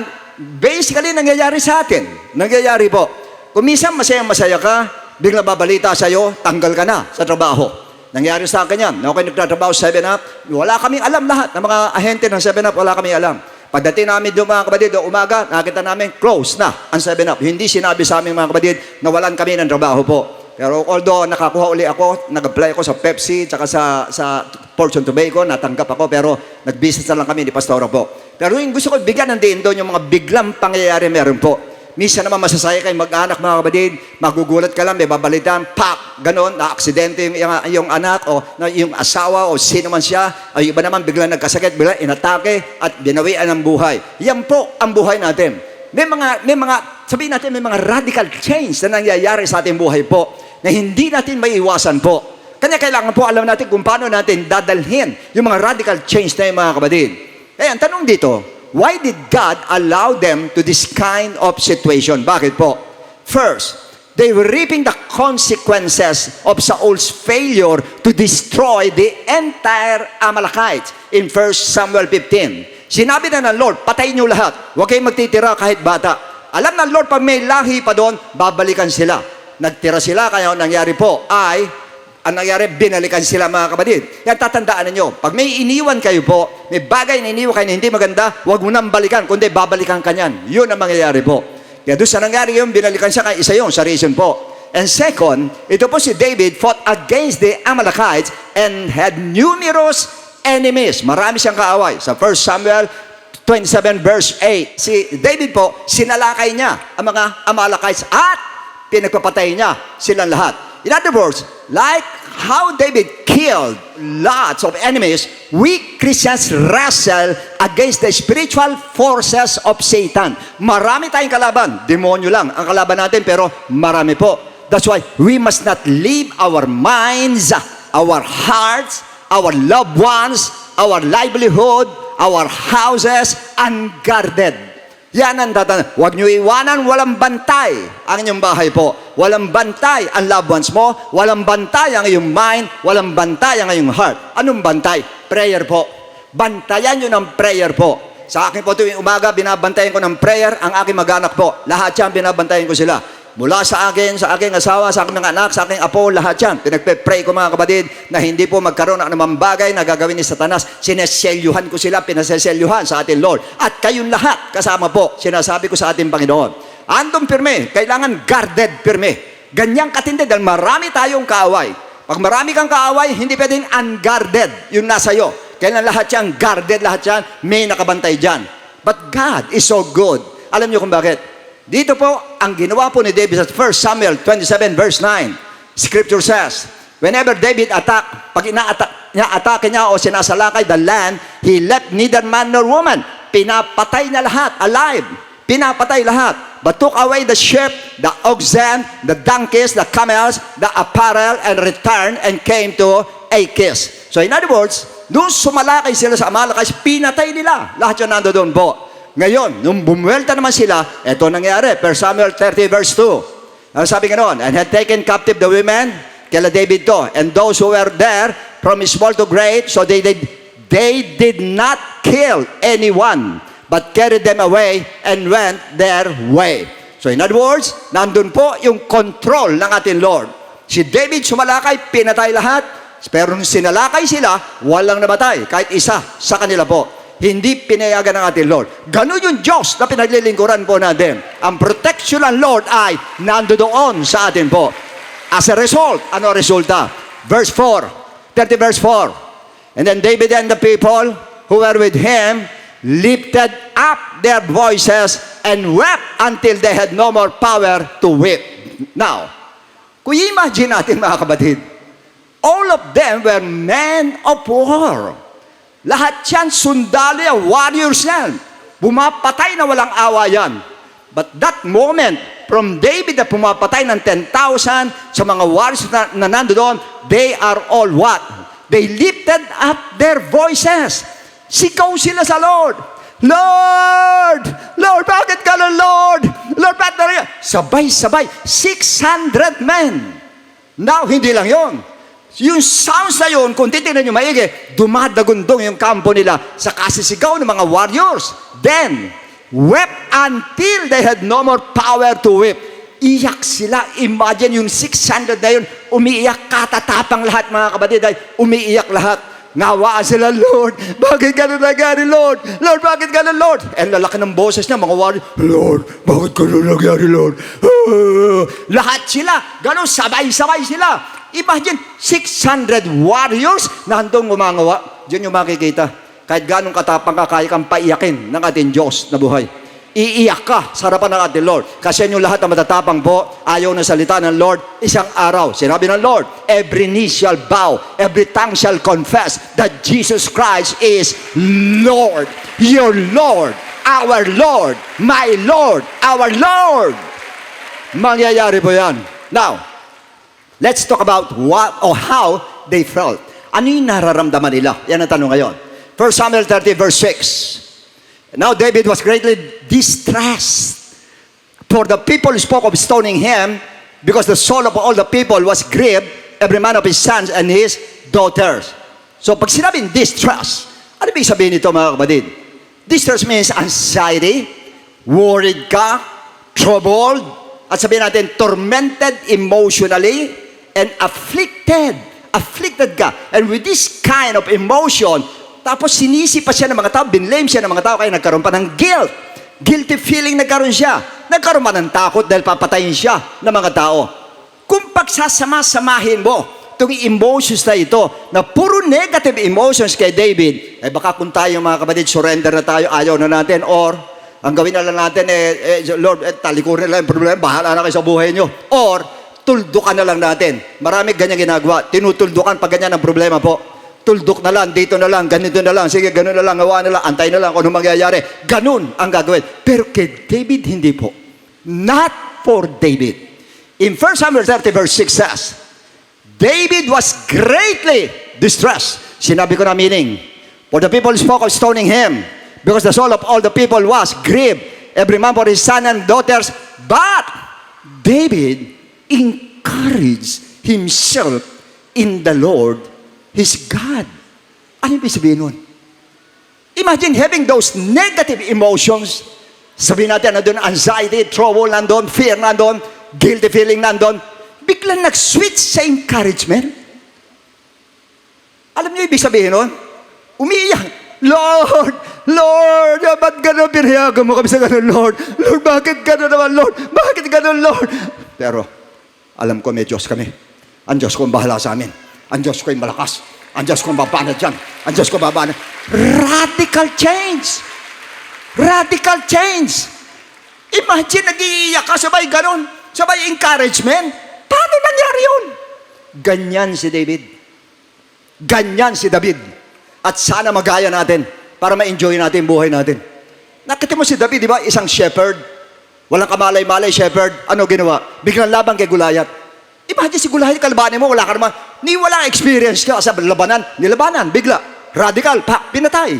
basically nangyayari sa atin. Nangyayari po. Kung minsan masaya ka, bigla babalita sa'yo, tanggal ka na sa trabaho. Nangyari sa akin yan. Na ako'y nagtatrabaho sa 7-Up, wala kaming alam lahat ng mga ahente ng 7-Up, wala kaming alam. Pagdating namin doon mga kapatid, doon umaga, nakita namin close na ang 7-Up. Hindi sinabi sa amin mga kapatid na walan kami ng trabaho po. Pero although nakakuha uli ako, nag-apply ako sa Pepsi, tsaka sa Fortune Tobacco, natanggap ako, pero nag-business na lang kami ni Pastora po. Pero yung gusto ko bigyan ng diin doon, yung mga biglang pangyayari meron po. Minsan naman masasaya kayo mag-anak mga kapatid, magugulat ka lang, may babalitan, pak, ganon, na-aksidente yung anak, o yung asawa, o sino man siya, ay iba naman biglang nagkasakit, biglang inatake, at binawian ng buhay. Yan po ang buhay natin. May mga, sabihin natin, may mga radical change na nangyayari sa ating buhay po, na hindi natin maiiwasan po. Kanya kailangan po alam natin kung paano natin dadalhin yung mga radical change na yung mga kapatid. Eh, ang tanong dito, why did God allow them to this kind of situation? Bakit po? First, they were reaping the consequences of Saul's failure to destroy the entire Amalekites in 1 Samuel 15. Sinabi na ng Lord, patayin niyo lahat. Huwag kayong magtitira kahit bata. Alam ng Lord, pag may lahi pa doon, babalikan sila. Nagtira sila, kaya ang nangyari po ay, ang nangyari, binalikan sila mga kapatid. Yan, tatandaan ninyo, pag may iniwan kayo po, may bagay na iniwan kayo na hindi maganda, huwag mo nang balikan, kundi babalikan ka niyan. Yun ang mangyayari po. Kaya doon sa nangyari yun, binalikan siya, kaya isa yun, sa reason po. And second, ito po si David fought against the Amalekites and had numerous enemies. Marami siyang kaaway. Sa 1 Samuel 27 verse 8, si David po, sinalakay niya ang mga Amalekites at pinagpapatay niya silang lahat. In other words, like how David killed lots of enemies, we Christians wrestle against the spiritual forces of Satan. Marami tayong kalaban. Demonyo lang ang kalaban natin, pero marami po. That's why we must not leave our minds, our hearts, our loved ones, our livelihood, our houses unguarded. Yan ang tatanda. Huwag niyo iwanan, walang bantay ang inyong bahay po. Walang bantay ang loved ones mo. Walang bantay ang iyong mind. Walang bantay ang iyong heart. Anong bantay? Prayer po. Bantayan nyo ng prayer po. Sa akin po tuwing umaga, binabantayan ko ng prayer ang aking mag-anak po. Lahat yan, binabantayan ko sila. Mula sa akin, sa aking asawa, sa aking mga anak, sa aking apo, lahat yan. Pinagpe-pray ko mga kapatid na hindi po magkaroon ng anumang bagay na gagawin ni Satanas. Sineselyuhan ko sila, pinaseselyuhan sa ating Lord. At kayong lahat, kasama po, sinasabi ko sa ating Panginoon. Andong pirme, kailangan guarded pirme. Ganyang katindi dahil marami tayong kaaway. Pag marami kang kaaway, hindi pwedeng unguarded yung nasa iyo. Kailangan lahat yan, guarded lahat yan, may nakabantay dyan. But God is so good. Alam niyo kung bakit? Dito po, ang ginawa po ni David sa 1 Samuel 27 verse 9. Scripture says, whenever David pag ina-atake niya o sinasalakay the land, he left neither man nor woman. Pinapatay niya lahat, alive. Pinapatay lahat. But took away the sheep, the oxen, the donkeys, the camels, the apparel, and returned and came to Achish. So in other words, nung sumalakay sila sa Amalekites, pinatay nila. Lahat yun nando doon po. Ngayon, nung bumuelta naman sila, ito nangyari, 1 Samuel 30 verse 2. Sabi ganoon, and had taken captive the women, kila David to, and those who were there, from small to great, so they did not kill anyone, but carried them away and went their way. So in other words, nandun po yung control ng ating Lord. Si David sumalakay, pinatay lahat, pero nung sinalakay sila, walang namatay, kahit isa sa kanila po. Hindi pinayagan ng ating Lord. Ganun yung Diyos na pinaglilingkuran po natin. Ang protection ng Lord ay nandoon sa atin po. As a result, ano resulta? Verse 4, 30 verse 4. And then David and the people who were with him lifted up their voices and wept until they had no more power to weep. Now, kung imagine natin mga kapatid, all of them were men of war. Lahat yan, sundalo yan, warriors yan. Bumapatay na walang awa yan. But that moment, from David na pumapatay ng 10,000 sa mga warriors na nandoon, they are all what? They lifted up their voices. Sigaw sila sa Lord. Lord! Lord, bakit ka na, Lord? Lord, bakit na rin? Sabay-sabay, 600 men. Now, hindi lang yon. Yung sounds na yun, kung titignan nyo maigi, dumadagundong yung kampo nila sa kasisigaw ng mga warriors. Then, wept until they had no more power to weep. Iyak sila. Imagine yung 600 na yun, umiiyak, katatapang lahat mga kapatid, ay umiiyak lahat. Ngawaan sila, Lord, bakit ganun nangyari, Lord? Lord, bakit ganun, Lord? And lalaki ng boses niya, mga warrior, Lord, bakit ganun nangyari, Lord? Lahat sila, ganun, sabay-sabay sila. Imagine, 600 warriors na handong gumangawa. Diyan yung makikita. Kahit ganun katapang ka, kaya kang paiyakin ng ating Diyos na buhay. Iiyak ka sa harapan ng ating Lord. Kasi yung lahat na matatapang po, ayaw na salita ng Lord, isang araw. Sinabi ng Lord, every knee shall bow, every tongue shall confess that Jesus Christ is Lord. Your Lord, our Lord, my Lord, our Lord. Mangyayari po yan. Now, let's talk about what or how they felt. Ano yung nararamdaman nila? Yan ang tanong ngayon. 1 Samuel 30 verse 6. Now David was greatly distressed, for the people spoke of stoning him, because the soul of all the people was grieved, every man of his sons and his daughters. So pag sinabing distress, ano ibig sabihin nito, mga kapatid? Distress means anxiety, worried ka, troubled, at sabihin natin tormented emotionally, and afflicted. Afflicted ka. And with this kind of emotion, tapos sinisi pa siya ng mga tao, binlame siya ng mga tao, kaya nagkaroon pa ng guilt. Guilty feeling nagkaroon siya. Nagkaroon pa ng takot dahil papatayin siya ng mga tao. Kung pagsasama-samahin mo itong emotions na ito, na puro negative emotions kay David, eh baka kung tayo mga kapatid, surrender na tayo, ayaw na natin, or ang gawin na lang natin, Lord, talikurin na lang yung problema, bahala na kayo sa buhay nyo. Or, tuldukan na lang natin. Marami ganyan ginagawa. Tinutuldukan pag ganyan ang problema po. Tuldok na lang, dito na lang, ganito na lang, sige, ganun na lang, gawa na lang, antay na lang kung ano mangyayari. Ganun ang gagawin. Pero kay David, hindi po. Not for David. In 1 Samuel 30 verse 6 says, David was greatly distressed. Sinabi ko na meaning. For the people spoke of stoning him, because the soul of all the people was grieved, every man for his son and daughters. But David encouraged himself in the Lord, his God. Ano yung sabihin nun? Imagine having those negative emotions. Sabihin natin, nandun anxiety, trouble, nandun, fear, nandun, guilty feeling, nandun. Biglang nag-switch sa encouragement. Alam niyo ibig sabihin nun? Umiiyak. Lord, Lord, ba't gano'n pinayagan mo kami sa gano'n, Lord? Lord, bakit gano'n naman, Lord? Bakit gano'n, Lord? Pero, alam ko may Diyos kami. Ang Diyos ko ang bahala sa amin. Ang Diyos ko ay malakas. Ang Diyos ko mabanat dyan. Ang Diyos ko mabanat. Radical change. Radical change. Imagine, nag-iiyak ka, sabay ganon. Sabay encouragement. Paano nangyari yun? Ganyan si David. Ganyan si David. At sana magaya natin para ma-enjoy natin buhay natin. Nakita mo si David, di ba? Isang shepherd. Walang kamalay-malay shepherd. Ano ginawa? Biglang laban kay Goliath. Imagine si Goliath, kalabanin mo, wala ka naman. Walang experience ka sa labanan. Nilabanan, bigla. Radical, pinatay.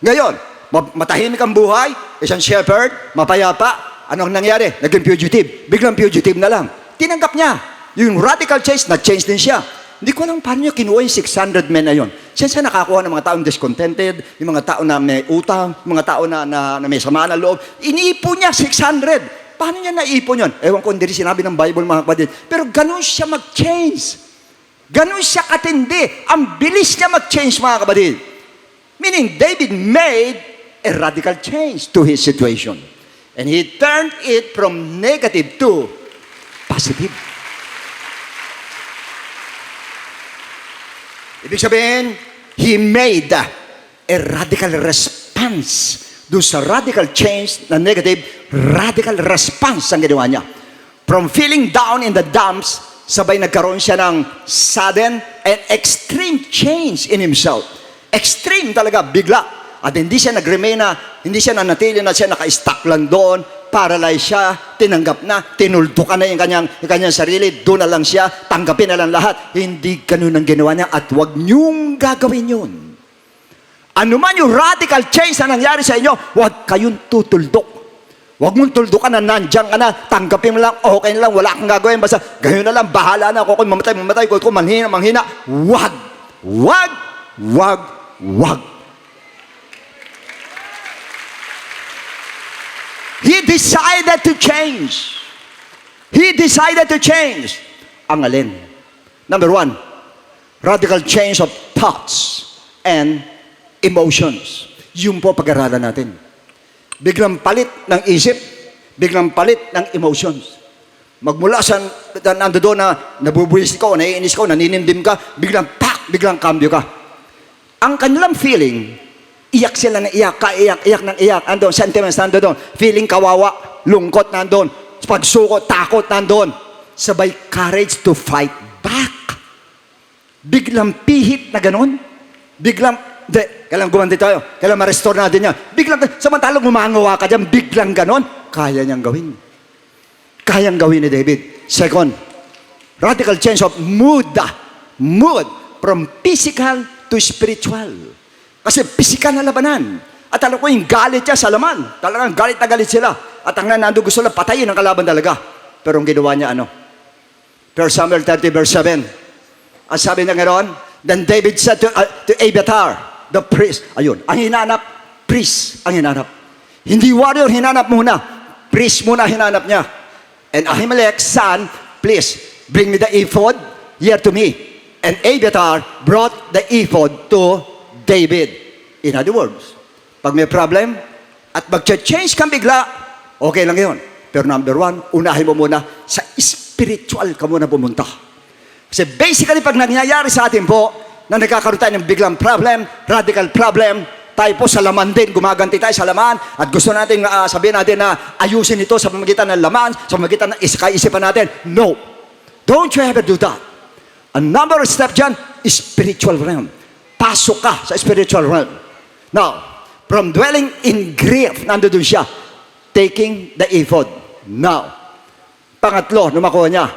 Ngayon, matahimik ang buhay, isang shepherd, mapayapa. Anong nangyari? Naging fugitive. Biglang fugitive na lang. Tinanggap niya. Yung radical change, nag-change din siya. Hindi ko alam paano niya kinuha yung 600 men na yun. Siya nakakuha ng mga taong discontented, yung mga tao na may utang, yung mga tao na may sama na loob. Iniipon niya 600. Paano niya naipon yun? Ewan ko, hindi sinabi ng Bible, mga kapatid. Pero ganun siya mag-change. Ganun siya katindi. Ang bilis niya mag-change, mga kapatid. Meaning, David made a radical change to his situation. And he turned it from negative to positive. Ibig sabihin, he made a radical response doon sa radical change na negative, radical response ang ginawa niya. From feeling down in the dumps, sabay nagkaroon siya ng sudden and extreme change in himself. Extreme talaga, bigla. At hindi siya nag-remain na, hindi siya nanatili na siya naka-stuck lang doon, paralyzed siya, tinanggap na, tinuldukan na yung kanyang sarili, doon na lang siya, tanggapin na lang lahat. Hindi ganun ang ginawa niya at huwag niyong gagawin yun. Ano man yung radical change na nangyari sa inyo, huwag kayong tutuldok. Huwag mong tuldukan na nandiyan ka na, tanggapin mo lang, okay na lang, wala kang gagawin, basta gayon na lang, bahala na ako, kung mamatay, kung manghina. Huwag, huwag, huwag, huwag. He decided to change. He decided to change. Ang alin? Number one, radical change of thoughts. and emotions. Yun po pag-aralan natin. Biglang palit ng isip, biglang palit ng emotions. Magmula sa nando doon na nabubuwis ka, naiinis ka, naninindim ka, biglang cambio ka. Ang kanilang feeling, iyak sila na iyak, iyak ng iyak, andun, sentiments nando doon, feeling kawawa, lungkot nandun, pagsukot, takot nandun, sabay courage to fight back. Biglang pihit na ganun, kailangan gumanti tayo, kailangan ma-restore natin yan. Biglang, samantalang umangawa ka dyan, biglang ganon, kaya niyang gawin. Kayang gawin ni David. Second, radical change of mood. Mood, from physical to spiritual. Kasi physical na labanan. At alam ko yung galit niya sa laman. Talagang galit na galit sila. At ang nanando gusto lang patayin ang kalaban talaga. Pero ang ginawa niya 1 Samuel 30 verse 7. At sabi niya ngayon, then David said to Abiathar, the priest. Ayun, ang hinanap, priest ang hinanap. Hindi warrior hinanap muna. Priest muna hinanap niya. And Ahimelech's son, please, bring me the ephod here to me. And Abiathar brought the ephod to David. In other words, pag may problem, at mag-change kang bigla, okay lang yun. Pero number 1, unahin mo muna sa spiritual ka muna pumunta. Kasi basically, pag nangyayari sa atin po, na nagkakaroon tayo ng biglang problem, radical problem, tayo po sa laman din, gumaganti tayo sa laman, at gusto natin sabihin natin na ayusin ito sa pamamagitan ng laman, sa pamamagitan ng kaisipan natin. No. Don't you ever do that. A number of steps dyan is spiritual realm. Pasok ka sa spiritual realm. Now, from dwelling in grief, nandoon siya, taking the ephod. Now, pangatlo, makuha niya,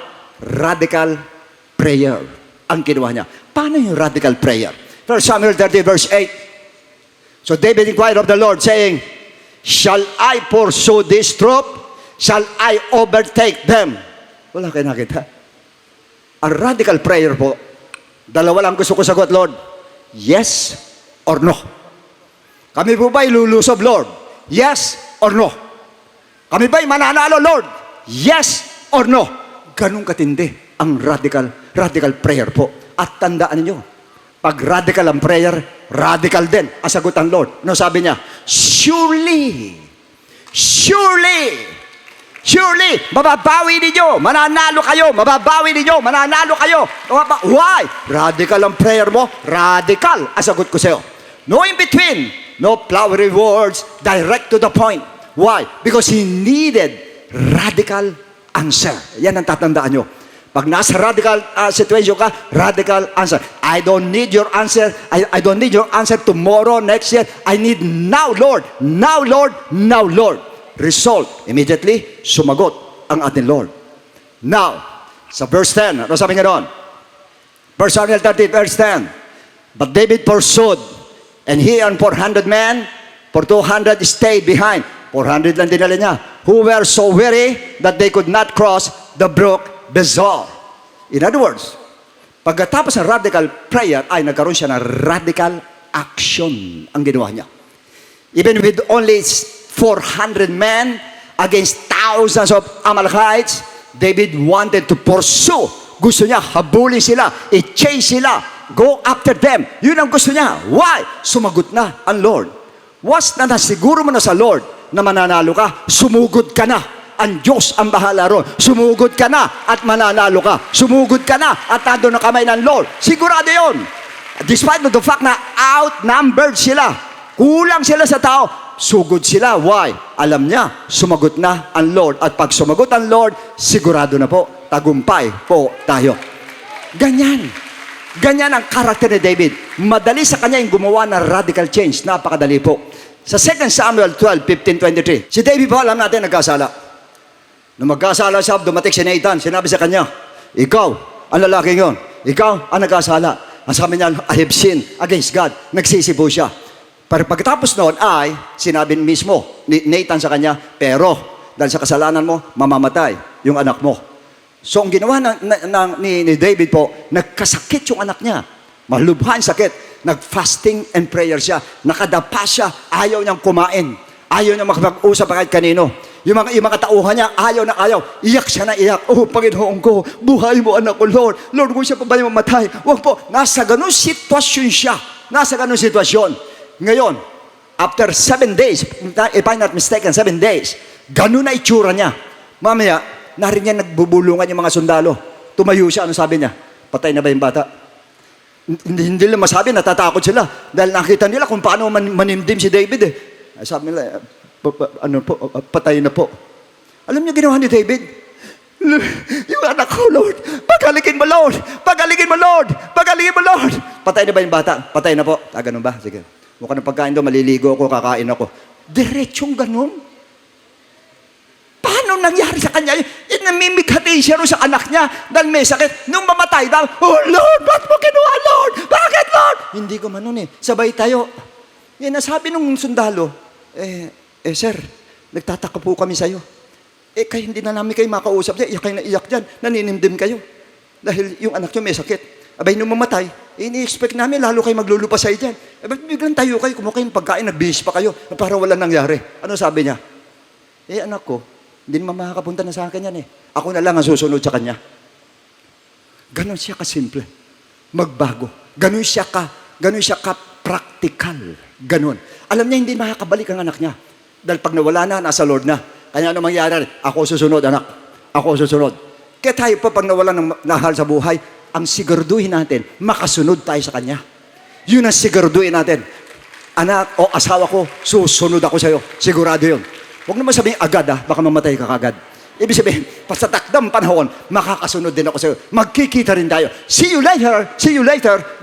radical prayer. Ang kinuha niya. Paano yung radical prayer? 1 Samuel 30 verse 8. So David inquired of the Lord, saying, shall I pursue this troop? Shall I overtake them? Wala kayo nakita. Ang radical prayer po, dalawa lang gusto ko sagot, Lord. Yes or no? Kami po ba'y lulusob, Lord? Yes or no? Kami ba'y mananalo, Lord? Yes or no? Ganun katindi ang radical prayer po. At tandaan niyo, pag radical ang prayer, radical din ang sagot ng Lord. No, sabi niya, surely, mababawi ninyo, mananalo kayo, Why? Radical ang prayer mo, radical ang sagot ko sa'yo. No in between, no flowery words, direct to the point. Why? Because he needed radical answer. Yan ang tatandaan nyo. Pag nasa radical situation ka, radical answer. I don't need your answer. I don't need your answer tomorrow, next year. I need now, Lord. Now, Lord. Now, Lord. Result. Immediately, sumagot ang ating Lord. Now, sa verse 10, ano sabi nga doon? 1 Samuel 30, verse 10. But David pursued, and he and 400 men, for 200 stayed behind. 400 lang dinala niya, who were so weary that they could not cross the brook Bezor. In other words, pagkatapos ng radical prayer, ay nagkaroon siya ng radical action ang ginawa niya. Even with only 400 men against thousands of Amalekites, David wanted to pursue. Gusto niya, habulin sila, i-chase sila, go after them. Yun ang gusto niya. Why? Sumagot na ang Lord. Was na nasiguro mo na sa Lord na mananalo ka, sumugod ka na. Ang Diyos ang bahala ron. Sumugod ka na at mananalo ka. Sumugod ka na at nando na kamay ng Lord. Sigurado yun. Despite the fact na outnumbered sila, kulang sila sa tao, sugod sila. Why? Alam niya, sumagot na ang Lord. At pag sumagot ang Lord, sigurado na po, tagumpay po tayo. Ganyan. Ganyan ang karakter ni David. Madali sa kanya yung gumawa ng radical change. Napakadali po. Sa 2 Samuel 12:15-23, si David po, alam natin, nagkasala. Nung magkasala siya, dumating si Nathan, sinabi sa kanya, ikaw, ang lalaking yon, ikaw ang nagkasala. Ang sabi niya, I have sinned against God. Nagsisibo siya. Pero pagkatapos noon ay, sinabi mismo ni Nathan sa kanya, pero dahil sa kasalanan mo, mamamatay yung anak mo. So ang ginawa ni David po, nagkasakit yung anak niya. Malubhan sakit. Nag-fasting and prayer siya. Nakadapa siya. Ayaw niyang kumain. Ayaw niyang makapag-usap kahit kanino. Yung mga tauhan niya, ayaw na ayaw. Iyak siya na iyak. Oh, Panginoon ko, buhay mo anak ko, Lord. Lord, kung siya pa ba yung mamatay? Huwag po. Nasa ganun sitwasyon siya. nasa ganung sitwasyon. Ngayon, after 7 days, if I'm not mistaken, 7 days, ganun na itsura niya. Mamaya, narinig niya nagbubulungan yung mga sundalo. Tumayo siya, ano sabi niya? Patay na ba yung bata? Hindi nila masabi, natatakot sila. Dahil nakita nila kung paano manimdim si David eh. Sabi nila, patay na po. Alam niyo ginawa ni David? Yung anak ko, Lord, pagaligin mo, Lord! Pagaligin mo, Lord! Pagaligin mo, Lord! Patay na ba yung bata? Patay na po. Ganun ba? Sige. Mukha ng pagkain doon, maliligo ako, kakain ako. Diretsong ganun. Paano nangyari sa kanya? Namimighati siya rin sa anak niya dahil may sakit. Nung mamatay daw, oh Lord, ba't mo kinuha, Lord? Bakit, Lord? Hindi ko man nun eh. Sabay tayo. Yan, nasabi nung sundalo, sir, nagtataka po kami sa'yo. Kaya hindi na namin kayo makausap. Iyak kayo na iyak dyan. Naninimdim kayo. Dahil yung anak niyo may sakit. Abay, nung mamatay, ini-expect namin, lalo kayo maglulupasay dyan. Biglang tayo kayo, kumakain pagkain, nagbihis pa kayo, para wala nangyari. Ano sabi niya? Anak ko, hindi naman makakapunta na sa akin yan eh. Ako na lang ang susunod sa kanya. Ganon siya kasimple. Magbago. Ganon siya ka-practical. Ganon. Alam niya, hindi makakabalik ang anak niya. Dahil pag nawala na, nasa Lord na. Kaya ano mangyari? Ako susunod, anak. Ako susunod. Kaya tayo pa pag nawala ng nahal sa buhay, ang siguraduhin natin, makasunod tayo sa Kanya. Yun ang siguraduhin natin. Anak o asawa ko, susunod ako sa'yo. Sigurado yun. Huwag naman sabihin agad baka mamatay ka kagad. Ibig sabihin, pasatakdang panahon, makakasunod din ako sa'yo. Magkikita rin tayo. See you later.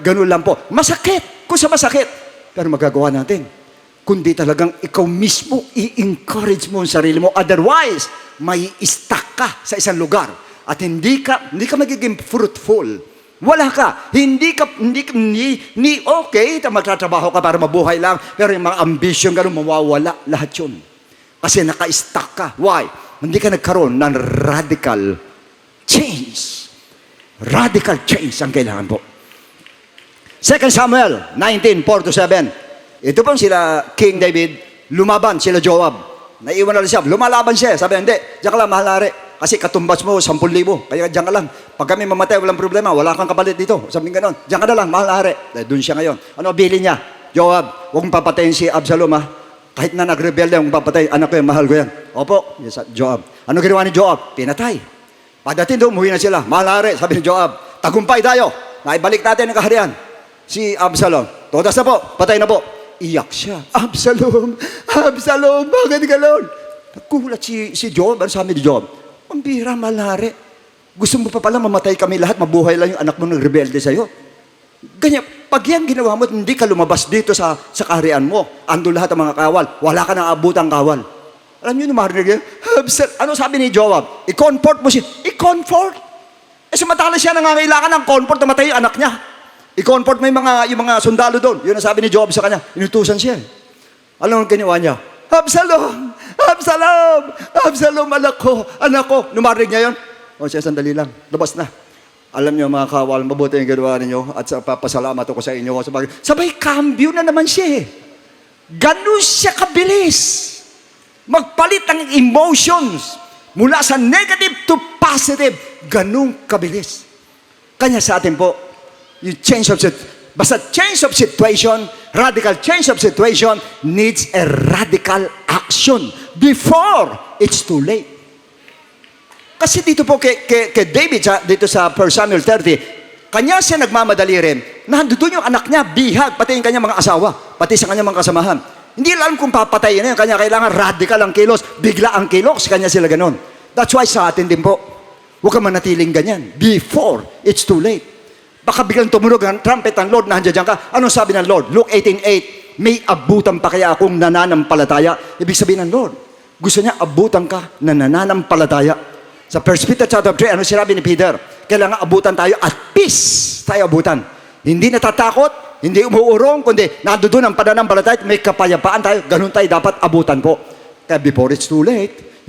Ganun lang po. Masakit, kung sa masakit. Pero magagawa natin. Kundi talagang ikaw mismo i-encourage mo ang sarili mo. Otherwise, may stuck ka sa isang lugar. At hindi ka magiging fruitful. Wala ka. Hindi okay, magtatrabaho ka para mabuhay lang, pero yung mga ambition gano'n, mawawala lahat yun. Kasi naka-stuck ka. Why? Hindi ka nagkaroon ng radical change. Radical change ang kailangan po. 2 Samuel 19:4-7. Ito po sila King David, lumaban sila Joab. Naiwan na rin siya. Lumalaban siya. Sabi, hindi, diyan ka lang, mahalari. Kasi katumbas mo, 10,000. Kaya diyan ka lang. Pag kami mamatay, walang problema. Wala kang kapalit dito. Sabi nga nun, diyan ka na lang, mahalari. Doon siya ngayon. Ano bili niya? Joab, huwag mong papatayin si Absalom, ha? Kahit na nag-rebelde, huwag mong papatayin. Anak ko yan, mahal ko yan. Opo, yes, Joab. Ano ginawa ni Joab? Pinatay. Pagdating doon, umuwi na sila. Mahalari, sabi ni Joab. Tagumpay tayo. Naibalik natin ang kaharian. Si Absalom, todas na po, patay na po. Iyak siya. Absalom, bakit ka Lord? Nagkulat si Joab. Ano sabi ni Joab? Ang bira, malari. Gusto mo pa pala mamatay kami lahat, mabuhay lang yung anak mo ng rebelde sa'yo. Ganyan, pag yan ginawa mo, hindi ka lumabas dito sa kaharian mo. Ando lahat ang mga kawal. Wala ka nang abutang kawal. Alam niyo, marinig yun? Ano sabi ni Joab? I-comfort mo siya. I-comfort? Samantala siya nangangailangan ng comfort na matay yung anak niya. I-comfort mo yung mga sundalo doon. Yun ang sabi ni Joab sa kanya. Inutusan siya. Ano ang ginawa niya? Absalom, anak ko. Numarinig niya yun? O siya, sandali lang. Labas na. Alam niyo mga kawal, mabuti yung ginawa ninyo at papasalamat ako sa inyo. Sabay, cambio na naman siya. Ganun siya kabilis. Magpalit ng emotions mula sa negative to positive. Ganun kabilis. Kanya sa atin po, yung change of situation, radical change of situation needs a radical action before it's too late. Kasi dito po kay David, dito sa 1 Samuel 30, kanya siya nagmamadali rin. Nandun yung anak niya, bihag, pati yung kanyang mga asawa, pati sa kanyang mga kasamahan. Hindi alam kung papatayin na yun, kanya kailangan radical ang kilos, bigla ang kilos, kanya sila ganon. That's why sa atin din po, huwag ka manatiling ganyan before it's too late. Baka biglang tumunog ang trumpet ng Lord, nandiyan ka. Anong sabi ng Lord? Luke 18:8, may abutan pa kaya akong nananampalataya? Ibig sabihin ng Lord, gusto niya abutan ka na nananampalataya. Sa 1 Peter chapter 3, ano sinabi ni Peter? Kailangan abutan tayo at peace tayo abutan. Hindi natatakot, hindi umuurong, kundi nandoon ang pananampalataya, may kapayapaan tayo. Ganun tayo dapat abutan po. Kaya before it's too late,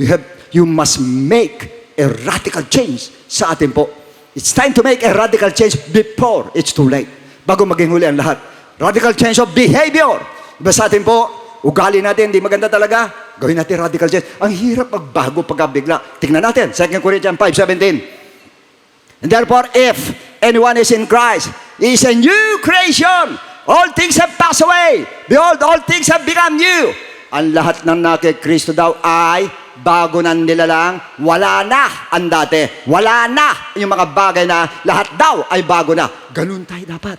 you must make a radical change sa atin po. It's time to make a radical change before it's too late. Bago maging huli ang lahat. Radical change of behavior. Iba sa atin po, ugali natin, hindi maganda talaga. Gawin natin radical change. Ang hirap magbago pagkabigla. Tingnan natin, 2 Corinthians 5:17. And therefore, if anyone is in Christ, he is a new creation. all things have passed away. Behold, all things have become new. Ang lahat ng nakay Kristo daw ay bago na nila lang, wala na ang dati. Wala na yung mga bagay na lahat daw ay bago na. Ganun tayo dapat.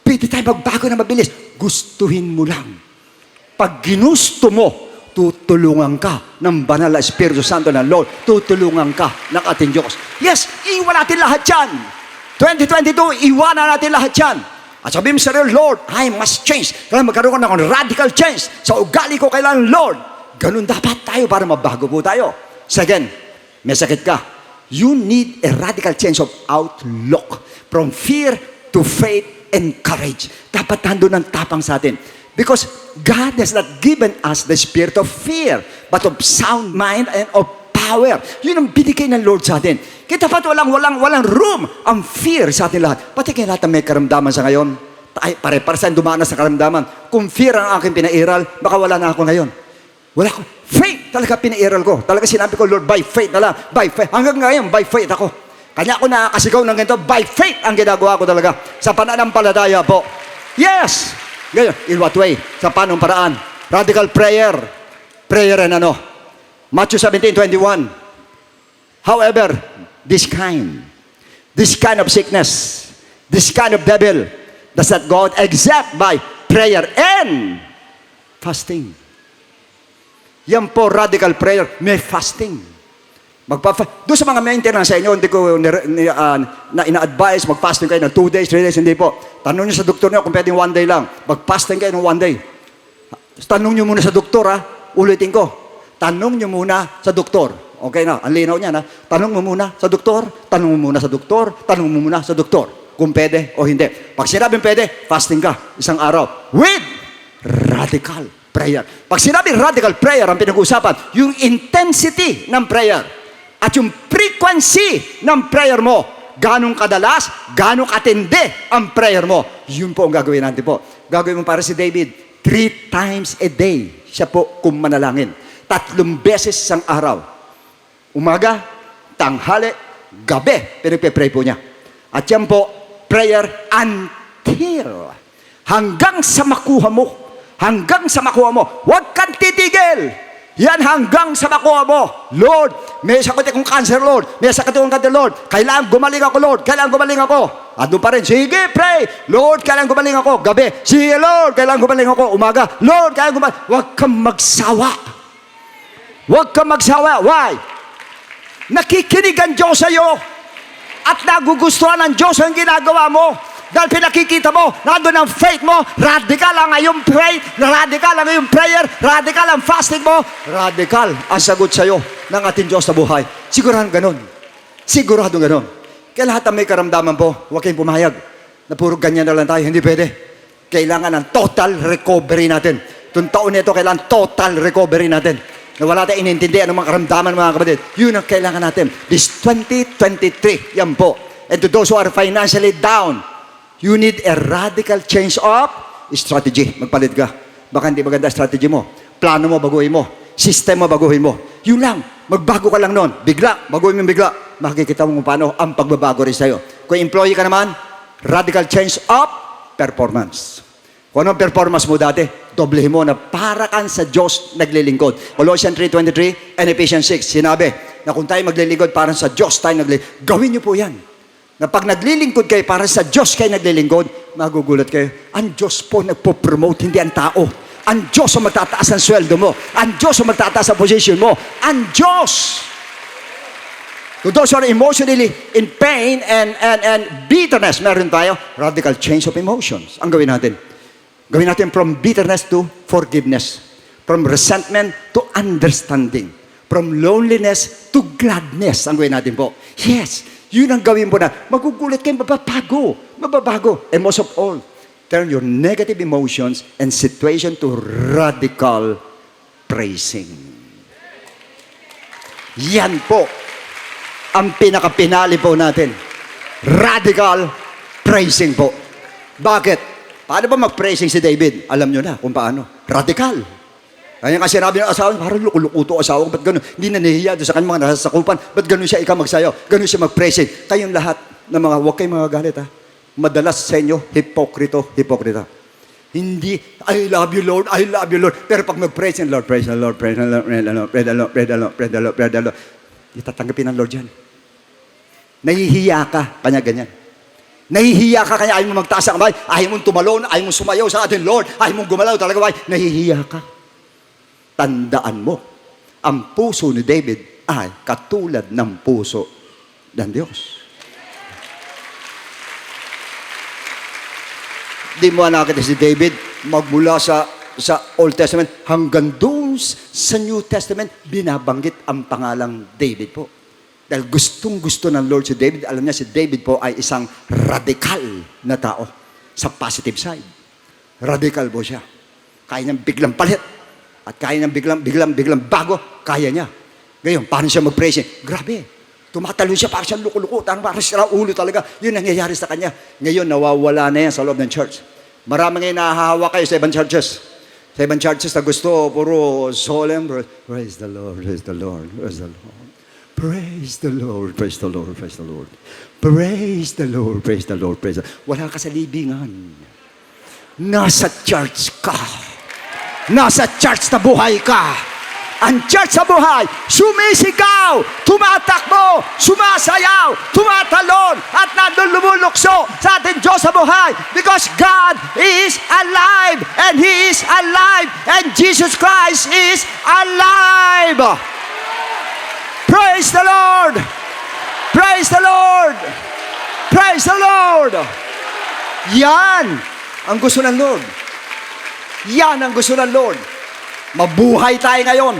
Pwede tayo magbago na mabilis. Gustuhin mo lang. Pag ginusto mo, tutulungan ka ng banal na Espiritu Santo ng Lord. Tutulungan ka ng ating Diyos. Yes, iwan natin lahat yan. 2022, iwanan natin lahat yan. At sabihin mo sa Lord, Lord, I must change. Kailangan magkaroon ka ng radical change. Sa ugali ko kailangan, Lord. Ganun dapat tayo para mabago po tayo. Second, may sakit ka. You need a radical change of outlook. From fear to faith and courage. Dapat nandun ang tapang sa atin. Because God has not given us the spirit of fear, but of sound mind and of power. Yun ang binigay ng Lord sa atin. Kaya dapat walang room ang fear sa atin lahat. Pati kayo lahat ang may karamdaman sa ngayon. Pare-pare saan dumanas sa karamdaman. Kung fear ang aking pinairal, baka wala na ako ngayon. Wala ko. Faith talaga pinairal ko. Talaga sinabi ko, Lord, by faith na lang. By faith. Hanggang ngayon, by faith ako. Kanya ako nakakasigaw ng ganito, by faith ang ginagawa ko talaga. Sa pananampalataya po. Yes! Ngayon, in what way? Sa panong paraan? Radical prayer. Prayer and ano? Matthew 17:21. However, this kind of sickness, this kind of devil, does not go out except by prayer and fasting. Yan po, radical prayer, may fasting. Doon sa mga maintenance sa inyo, hindi ko na ina-advise, mag-fasting kayo ng 2 days, 3 days, hindi po. Tanong nyo sa doktor nyo kung pwedeng 1 day lang. Mag-fasting kayo ng 1 day. Tanong nyo muna sa doktor, ha? Ulitin ko. Tanong nyo muna sa doktor. Okay na, ang linaw niya na. Tanong mo muna sa doktor, tanong mo muna sa doktor, tanong mo muna sa doktor. Kung pwede o hindi. Pag sinabing pwede, fasting ka. Isang araw. With radical prayer. Pag sinabing radical prayer, ang pinag-uusapan, yung intensity ng prayer. At yung frequency ng prayer mo, ganong kadalas, ganong katindi ang prayer mo. Yun po ang gagawin natin po. Gagawin mo para si David, 3 times a day siya po kumanalangin. 3 beses isang araw. Umaga, tanghali, gabi, pinagpe-pray po niya. At yan po, prayer until hanggang sa makuha mo. Hanggang sa makuha mo. Huwag kang titigil. Yan hanggang sa makuha mo. Lord, may sakit akong cancer, Lord. May sakit akong cancer, Lord. Kailangan gumaling ako, Lord. Kailangan gumaling ako. Ando pa rin. Sige, pray. Lord, kailangan gumaling ako. Gabi. Sige, Lord, kailangan gumaling ako. Umaga. Lord, kailangan gumaling. Huwag kang magsawa. Huwag kang magsawa. Why? Nakikinig ang Diyos sa iyo. At nagugustuhan ng Diyos ang ginagawa mo. Dahil pinakikita mo, nandun ang faith mo, radical ang iyong faith, radical ang iyong prayer, radical ang fasting mo, radical ang sagot sa iyo ng ating Diyos sa buhay. Sigurado ganun. Sigurado ganun. Kaya lahat ang may karamdaman po, huwag kayong pumayag na puro ganyan na lang tayo. Hindi pwede. Kailangan ng total recovery natin. Itong taon nito, kailangan total recovery natin. Na wala tayong inintindihan ng mga karamdaman, mga kapatid. Yun ang kailangan natin. This 2023, yan po. And to those who are financially down, you need a radical change of strategy. Magpalit ka. Baka hindi maganda strategy mo. Plano mo, baguhin mo. System mo, baguhin mo. Yun lang. Magbago ka lang noon. Bigla. Baguhin mo bigla. Makikita mo kung paano ang pagbabago rin sa'yo. Kung employee ka naman, radical change of performance. Kung anong performance mo dati, doblehin mo na para kang sa Diyos naglilingkod. Colossians 3:23 and Ephesians 6, sinabi na kung tayo maglilingkod parang sa Diyos tayo naglilingkod. Gawin niyo po yan. Na pag naglilingkod kayo, para sa Diyos kayo naglilingkod, magugulat kayo. Ang Diyos po nagpo-promote, hindi ang tao. Ang Diyos ang magtataas ang sweldo mo. Ang Diyos ang magtataas ang position mo. Ang Diyos! To those who are emotionally in pain and bitterness, meron tayo, radical change of emotions. Ang gawin natin. Gawin natin from bitterness to forgiveness. From resentment to understanding. From loneliness to gladness. Ang gawin natin po. Yes! Yun ang gawin mo na. Magugulat kayo, mababago. Mababago. And most of all, turn your negative emotions and situation to radical praising. Yan po ang pinakapinali po natin. Radical praising po. Bakit? Paano ba mag-praising si David? Alam nyo na kung paano. Radical. Kaya nga sinabi ng asawa, parang lukulukuto asawa ko, ba't gano'n? Hindi na nahihiya doon sa kanyang mga nasasakupan, ba't gano'n siya ikaw magsayo? Gano'n siya mag-praising. Kayong lahat ng mga, huwag kayong mga galit ha. Madalas sa inyo, hipokrita. Hindi, I love you, Lord, I love you, Lord. Pero pag mag-praise the Lord, praise the Lord, praise the Lord, praise the Lord, praise the Lord, praise the Lord, praise the Lord, praise the Lord, itatanggapin ng Lord yan. Nahihiya ka, kanya ganyan. Nahihiya ka, kaya ayaw mo magtaas ang kamay, ayaw mong tumalon, ayaw mong sumayaw sa atin, Lord, ayaw mong gumalaw talaga, nahihiya ka. Tandaan mo, ang puso ni David ay katulad ng puso ng Diyos. Di mo nakita si David magmula sa Old Testament hanggang doon sa New Testament, binabanggit ang pangalang David po. Dahil gustong-gusto ng Lord si David, alam niya si David po ay isang radical na tao sa positive side. Radical po siya. Kaya niyang biglang palit. At kaya niyang biglang bago, kaya niya. Ngayon, paano siya mag-praise? Grabe. Tumatalo siya, parang siya luko-luko, parang siya ulo talaga. Yun ang nangyayari sa kanya. Ngayon, nawawala na yan sa loob ng church. Marami ngayon nahahawa kayo sa ibang churches. Sa ibang churches na gusto, puro solemn, praise the Lord, praise the Lord, praise the Lord. Praise the Lord, praise the Lord, praise the Lord. Praise the Lord, praise the Lord, praise the Lord. Wala ka sa libingan. Nasa church ka. Nasa church na buhay ka. Ang church sa buhay, sumisigaw, tumatakbo, sumasayaw, tumatalon, at nandun lumulukso sa ating Diyos sa buhay. Because God is alive, and He is alive, and Jesus Christ is alive. Praise the Lord! Praise the Lord! Praise the Lord! Yan ang gusto ng Lord. Yan ang gusto ng Lord. Mabuhay tayo ngayon.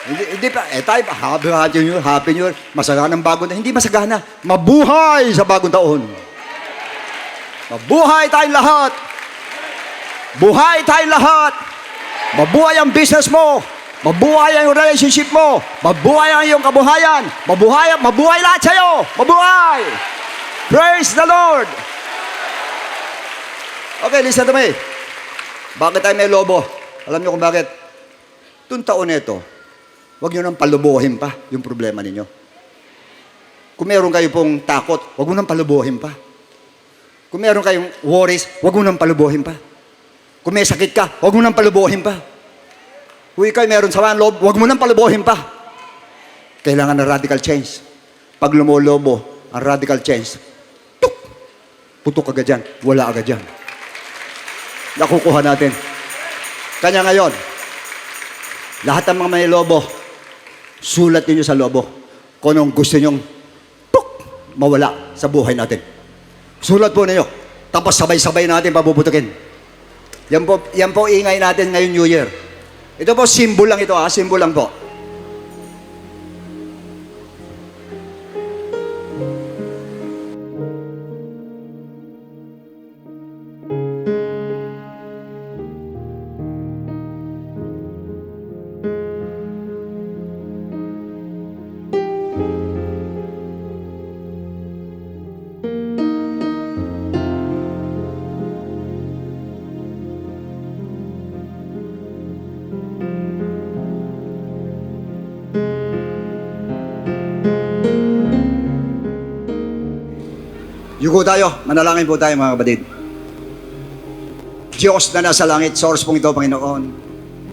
Hindi pa, tayo, happy new year, masaganang bagong taon. Hindi masagana. Mabuhay sa bagong taon. Mabuhay tayong lahat. Buhay tayong lahat. Mabuhay ang business mo. Mabuhay ang relationship mo. Mabuhay ang iyong kabuhayan. Mabuhay lahat sa'yo. Mabuhay. Praise the Lord. Okay, listen to me. Bakit tayo may lobo? Alam niyo kung bakit? Itong taon na ito, huwag niyo nang palubuhin pa yung problema ninyo. Kung meron kayo pong takot, huwag mo nang palubuhin pa. Kung meron kayong worries, huwag mo nang palubuhin pa. Kung may sakit ka, huwag mo nang palubuhin pa. Kung ikaw meron sama ng loob, huwag mo nang palubuhin pa. Kailangan ng radical change. Pag lumolobo, ang radical change, tuk! Putok agad yan, wala agad yan. Nakukuha natin. Kanya ngayon, lahat ng mga may lobo, sulat ninyo sa lobo kung anong gusto nyong mawala sa buhay natin. Sulat po ninyo. Tapos sabay-sabay natin pabubutukin. Yan po ingay natin ngayon New Year. Ito po, symbol lang ito symbol lang po. Yuko tayo, manalangin po tayo mga kapatid. Diyos na nasa langit, source pong ito, Panginoon.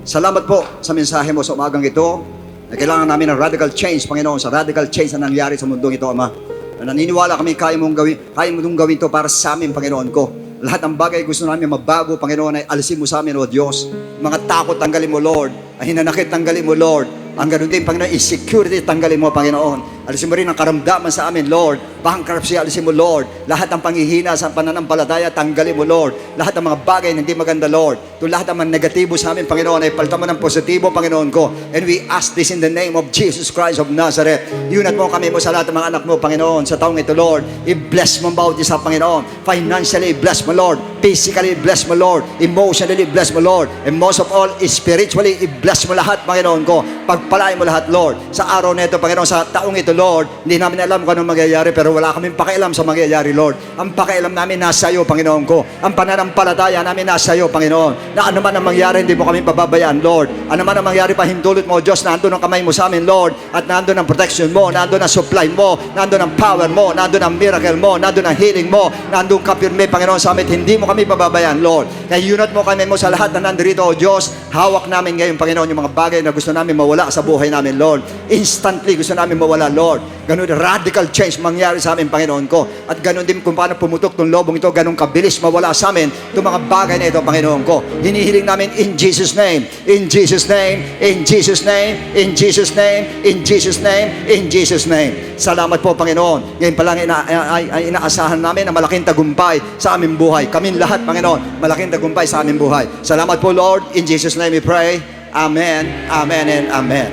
Salamat po sa mensahe mo sa umagang ito. Na kailangan namin ng radical change, Panginoon, sa radical change na nangyari sa mundong ito, Ama. Na naniniwala kami, kaya mo itong gawin ito para sa amin, Panginoon ko. Lahat ng bagay gusto namin mabago, Panginoon, ay alisin mo sa amin, O Diyos. Mga takot, tanggalin mo, Lord. Ang hinanakit, tanggalin mo, Lord. Ang ganun din, Panginoon, insecurity, tanggalin mo, Panginoon. Alisin mo rin ang karamdaman sa amin, Lord. Bankruptcy, alisin mo, Lord. Lahat ng panghihina sa pananampalataya, tanggalin mo, Lord. Lahat ng mga bagay na hindi maganda, Lord. Ito lahat ng mga negatibo sa amin, Panginoon, ay palitan mo ng positibo, Panginoon ko. And we ask this in the name of Jesus Christ of Nazareth. Yunat mo kami mo sa lahat ng mga anak mo, Panginoon, sa taong ito, Lord. I-bless mo ang bawat isa, Panginoon. Financially, bless mo, Lord. Physically, bless mo, Lord. Emotionally, bless mo, Lord. And most of all, spiritually, i-bless mo lahat, Panginoon ko. Pagpalain mo lahat, Lord. Sa araw na ito, Panginoon, sa taong ito, Lord, hindi namin alam kung anong mangyayari, pero wala kaming pakialam sa mangyayari, Lord. Ang pakialam namin nasa iyo, Panginoon ko. Ang pananampalataya namin nasa iyo, Panginoon. Na ano man ang mangyari, hindi mo kami pababayaan, Lord. Ano man ang mangyari, pahintulot mo, Diyos, nandun ang kamay mo sa amin, Lord. At nandun ang protection mo, nandun ang supply mo, nandun ang power mo, nandun ang miracle mo, nandun ang healing mo, nandun ka pirme, Panginoon, sa amin. Hindi mo kami pababayaan, Lord. Kaya yunat mo kami mo sa lahat na nandito, O Diyos. Hawak namin ngayon, Panginoon, yung mga bagay na gusto namin mawala sa buhay namin, Lord. Instantly gusto namin mawala, Lord. Ganun, radical change mangyari sa amin, Panginoon ko. At ganun din kung paano pumutok tong lobong ito, ganun kabilis mawala sa amin itong mga bagay na ito, Panginoon ko. Hinihiling namin in Jesus' name, in Jesus' name, in Jesus' name, in Jesus' name, in Jesus' name, in Jesus' name. Salamat po, Panginoon. Ngayon pa lang ay inaasahan namin na malaking tagumpay sa aming buhay. Kaming lahat, Panginoon, malaking tagumpay sa aming buhay. Salamat po, Lord. In Jesus' name we pray. Amen, amen, and amen.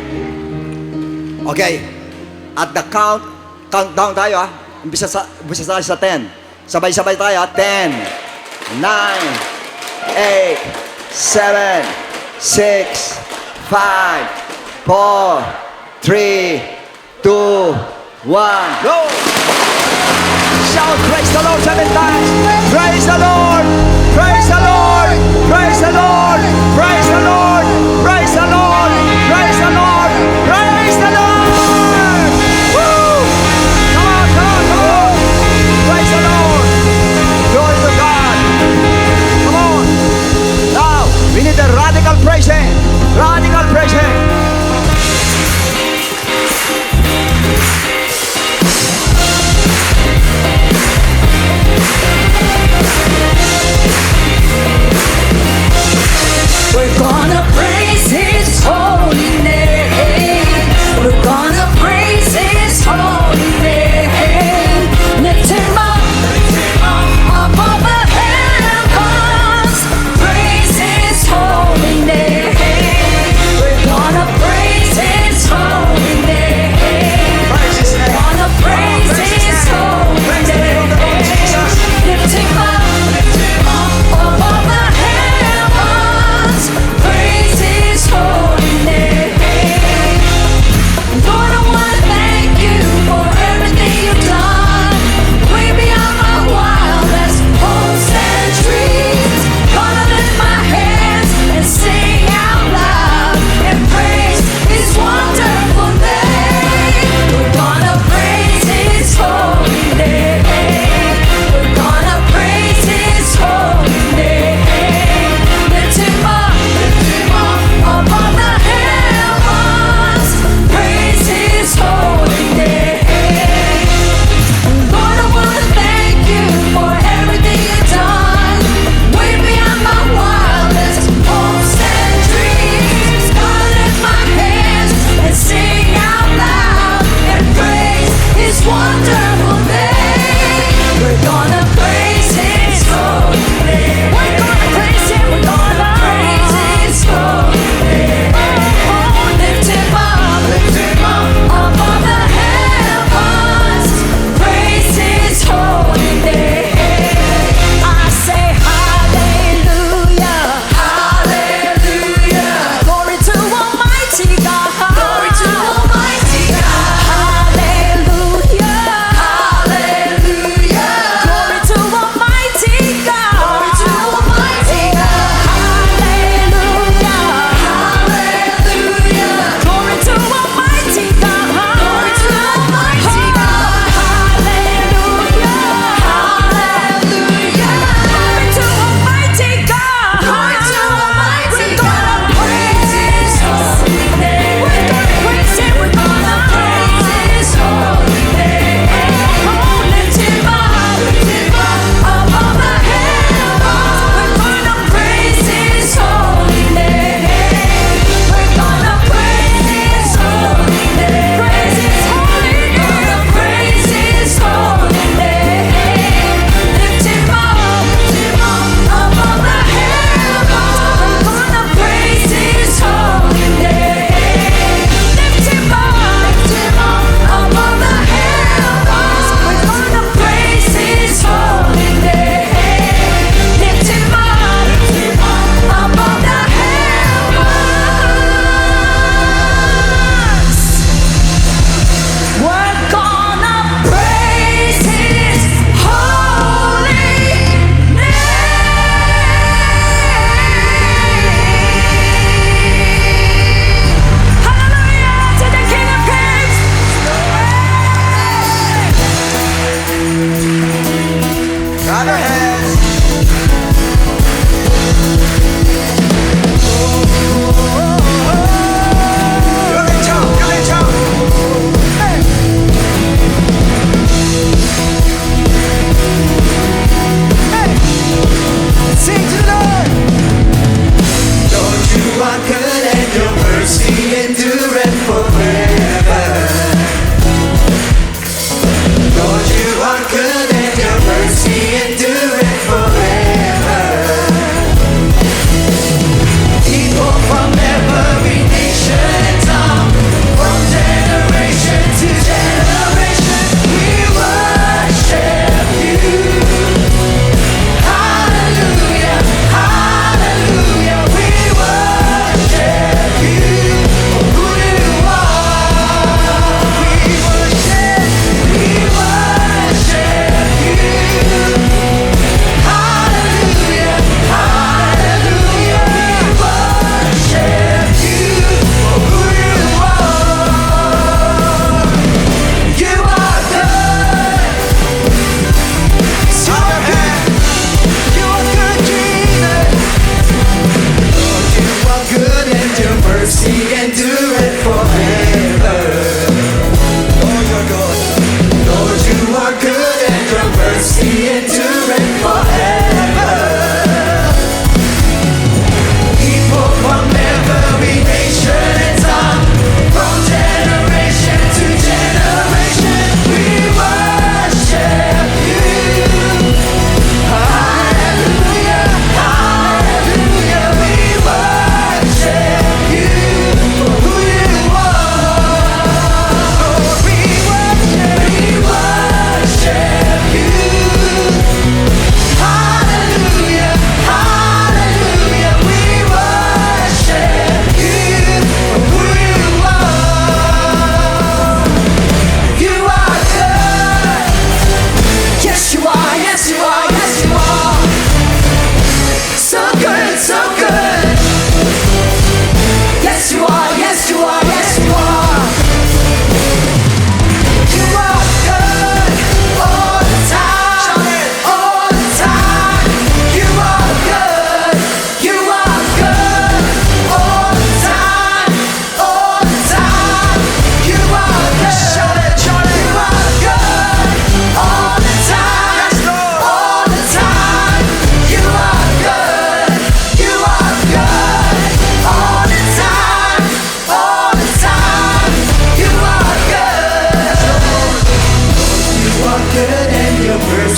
Okay. At the countdown tayo, ha. Umpisa tayo sa 10. Sabay-sabay tayo, ha. 10, 9, 8, 7, 6, 5, 4, 3, 2, 1, go! Shout, praise the Lord 7 times. Praise the Lord! Praise the Lord! Praise the Lord! Praise the Lord! Praise the Lord! Praise the Lord! Praise the Lord! Woo! Come on, come on, come on! Praise the Lord! Glory to God! Come on! Now, we need a radical praising! Radical praising! We're gonna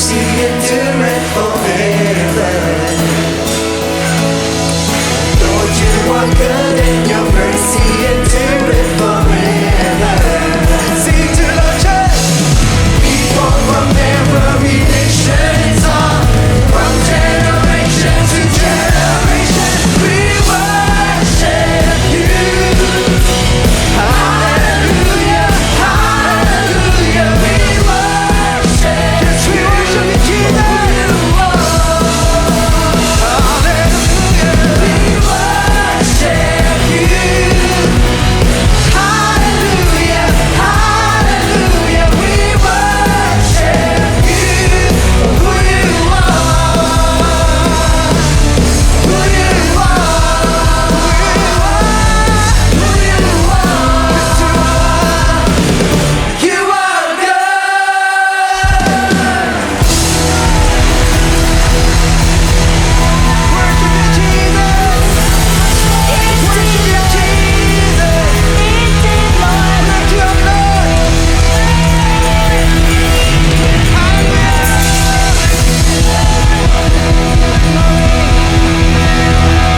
mercy endureth forever. Lord, you are good and your mercy endureth forever. Sing to the church. People from every nation is on, from generation to generation, we worship you. Hallelujah, hallelujah, we worship. Yes, we worship you, Jesus. Hallelujah, we worship you. Hallelujah, hallelujah, we worship you. Who you are, who you are, who you are. You are good. Worship you, Jesus. Worship you, Jesus. Lift your Lord.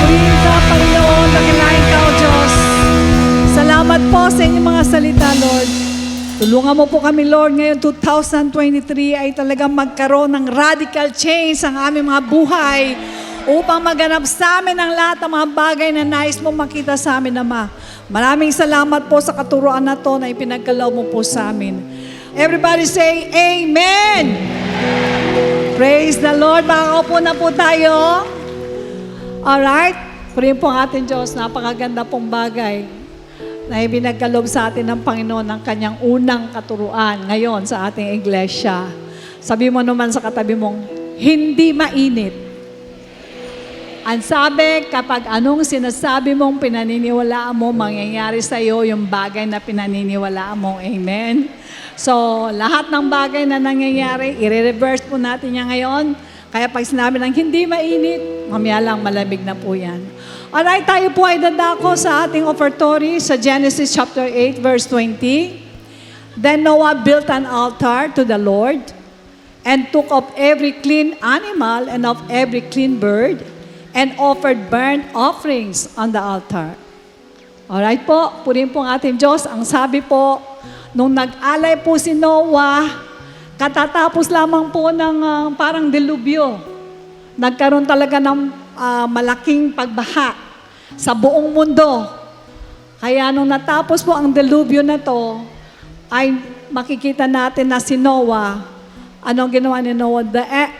Purihin ka, Panginoon, nakilain ka, O Diyos. Salamat po sa inyong mga salita, Lord. Tulungan mo po kami, Lord, ngayon 2023 ay talagang magkaroon ng radical change ang aming mga buhay upang maganap sa amin ang lahat ng mga bagay na nais mo makita sa amin, Ama. Maraming salamat po sa katuruan na to na ipinagkaloob mo po sa amin. Everybody say, Amen! Praise the Lord. Makakaupo na po tayo. Alright? Purihin po ang ating Diyos. Napakaganda pong bagay na ibinagkaloob sa atin ng Panginoon ng kanyang unang katuruan ngayon sa ating iglesia. Sabi mo naman sa katabi mong, hindi mainit. Ang sabi, kapag anong sinasabi mong pinaniniwalaan mo, mangyayari sa iyo yung bagay na pinaniniwalaan mo. Amen? So, lahat ng bagay na nangyayari, i-reverse po natin yan ngayon. Kaya pag sinabi ng hindi mainit, mamaya lang malamig na po yan. Alright, tayo po ay dadako sa ating offertory sa Genesis chapter 8, verse 20. Then Noah built an altar to the Lord and took of every clean animal and of every clean bird and offered burnt offerings on the altar. Alright po, purihin po ang ating Diyos. Ang sabi po, nung nag-alay po si Noah, katatapos lamang po ng parang delubyo. Nagkaroon talaga ng malaking pagbaha sa buong mundo. Kaya nung natapos po ang delubyo na to, ay makikita natin na si Noah, anong ginawa ni Noah?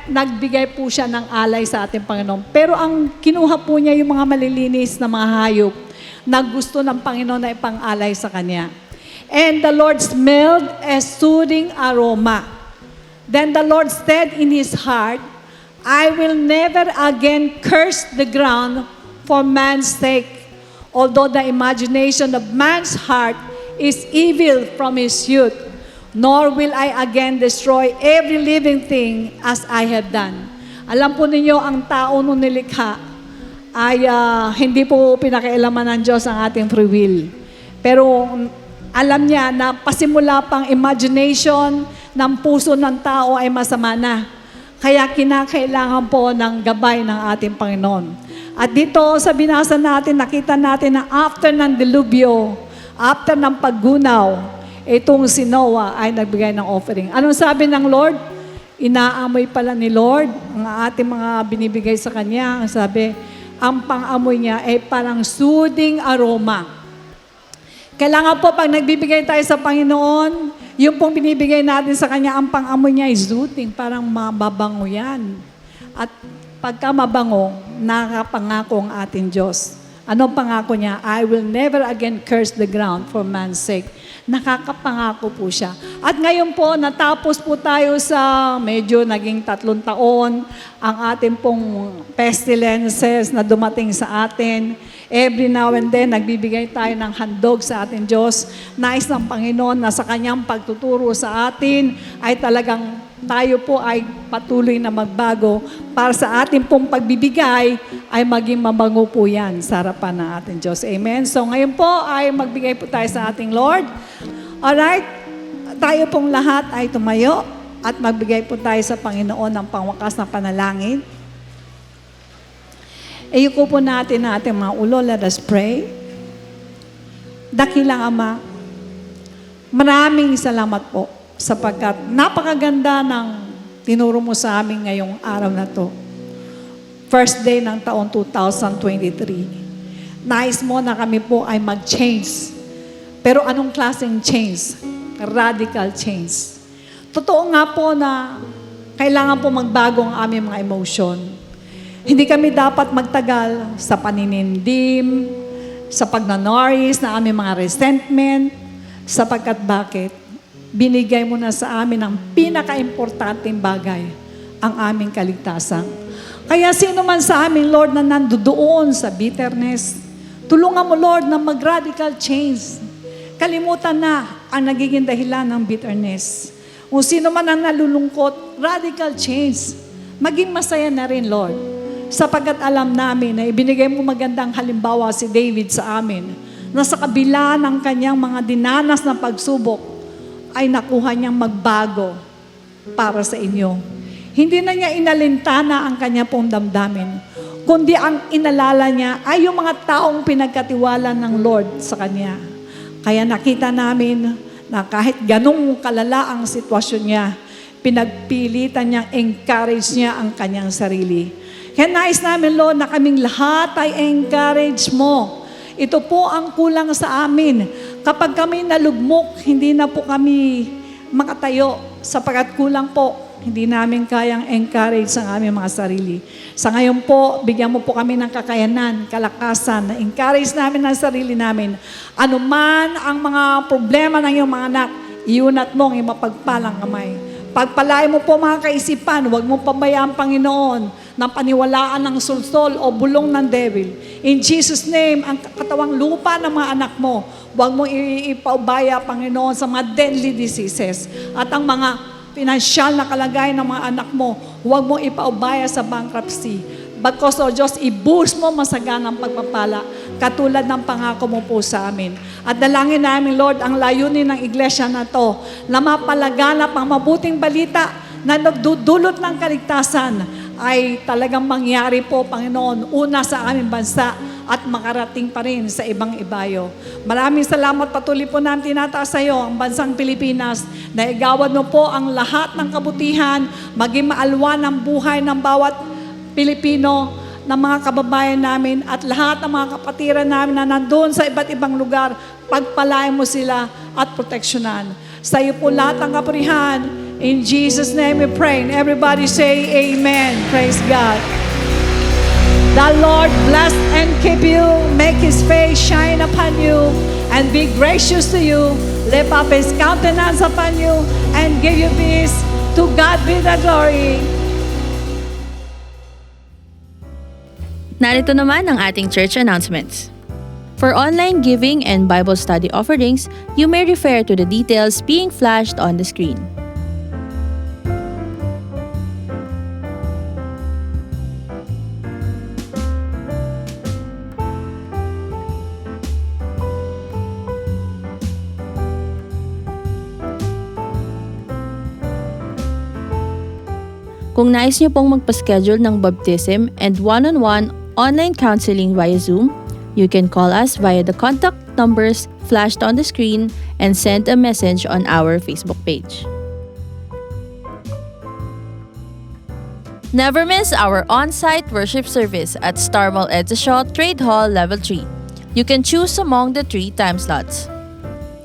Nagbigay po siya ng alay sa ating Panginoon. Pero ang kinuha po niya yung mga malilinis na mga hayop na gusto ng Panginoon na ipang-alay sa kanya. And the Lord smelled a soothing aroma. Then the Lord said in his heart, I will never again curse the ground for man's sake, although the imagination of man's heart is evil from his youth, nor will I again destroy every living thing as I have done. Alam po ninyo, ang tao nung nilikha ay hindi po pinakailaman ng Diyos ang ating free will. Pero alam niya na pasimula pang imagination ng puso ng tao ay masama na. Kaya kinakailangan po ng gabay ng ating Panginoon. At dito sa binasa natin, nakita natin na after ng delubyo, after ng paggunaw, itong si Noah ay nagbigay ng offering. Anong sabi ng Lord? Inaamoy pala ni Lord ang ating mga binibigay sa Kanya. Ang sabi, ang pang-amoy niya ay parang soothing aroma. Kailangan po pag nagbibigay tayo sa Panginoon, yung pong binibigay natin sa Kanya, ang pang-amoy niya ay soothing, parang mababango yan. At pagka mabango, nakapangako ang ating Diyos. Anong pangako niya? I will never again curse the ground for man's sake. Nakakapangako po siya. At ngayon po, natapos po tayo sa medyo naging 3 taon ang ating pong pestilences na dumating sa atin. Every now and then, nagbibigay tayo ng handog sa ating Diyos. Nais ng Panginoon na sa Kanyang pagtuturo sa atin ay talagang tayo po ay patuloy na magbago para sa ating pong pagbibigay ay maging mabango po yan sa harapan ng ating Diyos. Amen? So ngayon po ay magbigay po tayo sa ating Lord. Alright? Tayo pong lahat ay tumayo. at magbigay po tayo sa Panginoon ng pangwakas na panalangin. Iyuko po natin na ating mga ulo. Let us pray. Dakilang Ama, maraming salamat po sapagkat napakaganda ng tinuro mo sa amin ngayong araw na to. First day ng taon 2023. Nais mo na kami po ay mag-change. Pero anong klaseng change? Radical change. Totoo nga po na kailangan po magbago ang aming mga emotion. Hindi kami dapat magtagal sa paninindim, sa pagnanoris na aming mga resentment, sapagkat bakit? Binigay mo na sa amin ang pinaka-importanting bagay, ang aming kaligtasan. Kaya sino man sa amin, Lord, na nandoon sa bitterness, tulungan mo, Lord, na mag-radical change. Kalimutan na ang nagiging dahilan ng bitterness. Kung sino man ang nalulungkot, radical change. Maging masaya na rin, Lord. Sapagkat alam namin na ibinigay mo magandang halimbawa si David sa amin, na sa kabila ng kanyang mga dinanas na pagsubok, ay nakuha niyang magbago para sa inyo. Hindi na niya inalintana ang kanya pong damdamin, kundi ang inalala niya ay yung mga taong pinagkatiwala ng Lord sa kanya. Kaya nakita namin na kahit ganong kalala ang sitwasyon niya, pinagpilitan niyang encourage niya ang kanyang sarili. Kaya nais namin, Lord, na kaming lahat ay encourage mo. Ito po ang kulang sa amin. Kapag kami nalugmok, hindi na po kami makatayo sapagkat kulang po. Hindi namin kayang encourage ang aming mga sarili. Sa ngayon po, bigyan mo po kami ng kakayanan, kalakasan, na encourage namin ang sarili namin. Ano man ang mga problema ng iyong mga anak, iunat mo ang iyong mapagpalang kamay. Pagpalain mo po mga kaisipan, huwag mo pabayaan, Panginoon, ng paniwalaan ng sulsol o bulong ng devil. In Jesus' name, ang katawang lupa ng mga anak mo, huwag mo ipaubaya, Panginoon, sa mga deadly diseases. At ang mga pinansyal na kalagayan ng mga anak mo, huwag mo ipaubaya sa bankruptcy. Bagkos, O Diyos, i-boost mo masaganang pagpapala, katulad ng pangako mo po sa amin. At dalangin namin, Lord, ang layunin ng iglesia na to, na mapalaganap ang mabuting balita na nagdudulot ng kaligtasan, ay talagang mangyari po, Panginoon, una sa aming bansa at makarating pa rin sa ibang ibayo. Maraming salamat, patuloy po namin tinataas sa iyo ang bansang Pilipinas na igawad mo po ang lahat ng kabutihan, maging maalwan ang buhay ng bawat Pilipino, ng mga kababayan namin at lahat ng mga kapatiran namin na nandun sa iba't ibang lugar, pagpalain mo sila at proteksyonan. Sa iyo po lahat ng kapurihan. In Jesus' name we pray. And everybody say amen. Praise God. The Lord bless and keep you, make His face shine upon you, and be gracious to you, lift up His countenance upon you, and give you peace. To God be the glory. Narito naman ang ating church announcements. For online giving and Bible study offerings, you may refer to the details being flashed on the screen. Kung nais niyo pong magpa-schedule ng baptism and one-on-one online counseling via Zoom, you can call us via the contact numbers flashed on the screen and send a message on our Facebook page. Never miss our on-site worship service at Star Mall Edshaw Trade Hall Level 3. You can choose among the 3 time slots: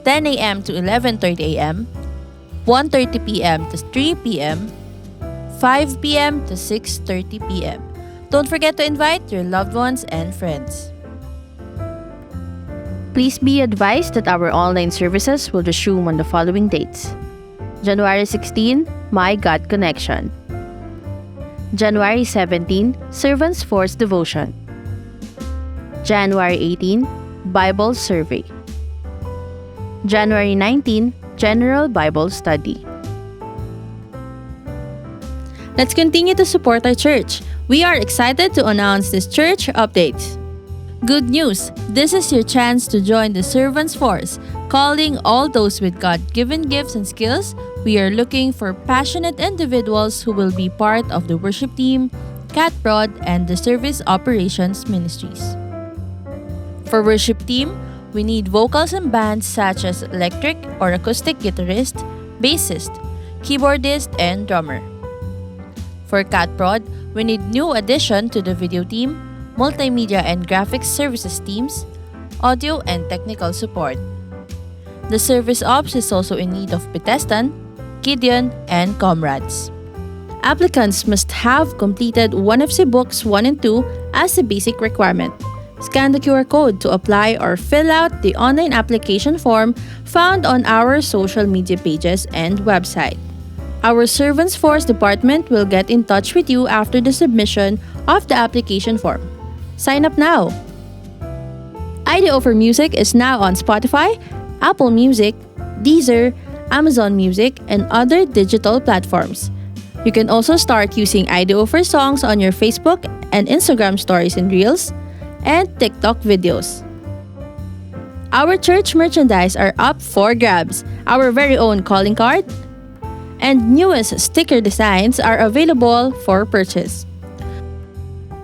10 a.m. to 11:30 a.m., 1:30 p.m. to 3 p.m., 5 p.m. to 6:30 p.m. Don't forget to invite your loved ones and friends. Please be advised that our online services will resume on the following dates: January 16, My God Connection; January 17, Servants Force Devotion; January 18, Bible Survey; January 19, General Bible Study. Let's continue to support our church. We are excited to announce this church updates. Good news! This is your chance to join the Servants Force. Calling all those with God-given gifts and skills, we are looking for passionate individuals who will be part of the worship team, Cat Prod, and the Service Operations Ministries. For worship team, we need vocals and bands such as electric or acoustic guitarist, bassist, keyboardist, and drummer. For Cat Prod, we need new addition to the video team, multimedia and graphics services teams, audio and technical support. The Service Ops is also in need of Bethesdan, Gideon, and Comrades. Applicants must have completed 1FC Books 1 and 2 as a basic requirement. Scan the QR code to apply or fill out the online application form found on our social media pages and website. Our Servants Force department will get in touch with you after the submission of the application form. Sign up now! IDO for Music is now on Spotify, Apple Music, Deezer, Amazon Music, and other digital platforms. You can also start using IDO for songs on your Facebook and Instagram stories and Reels, and TikTok videos. Our church merchandise are up for grabs. Our very own calling card and newest sticker designs are available for purchase.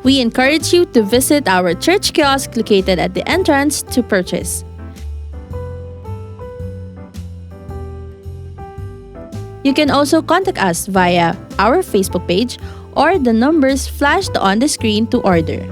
We encourage you to visit our church kiosk located at the entrance to purchase. You can also contact us via our Facebook page or the numbers flashed on the screen to order.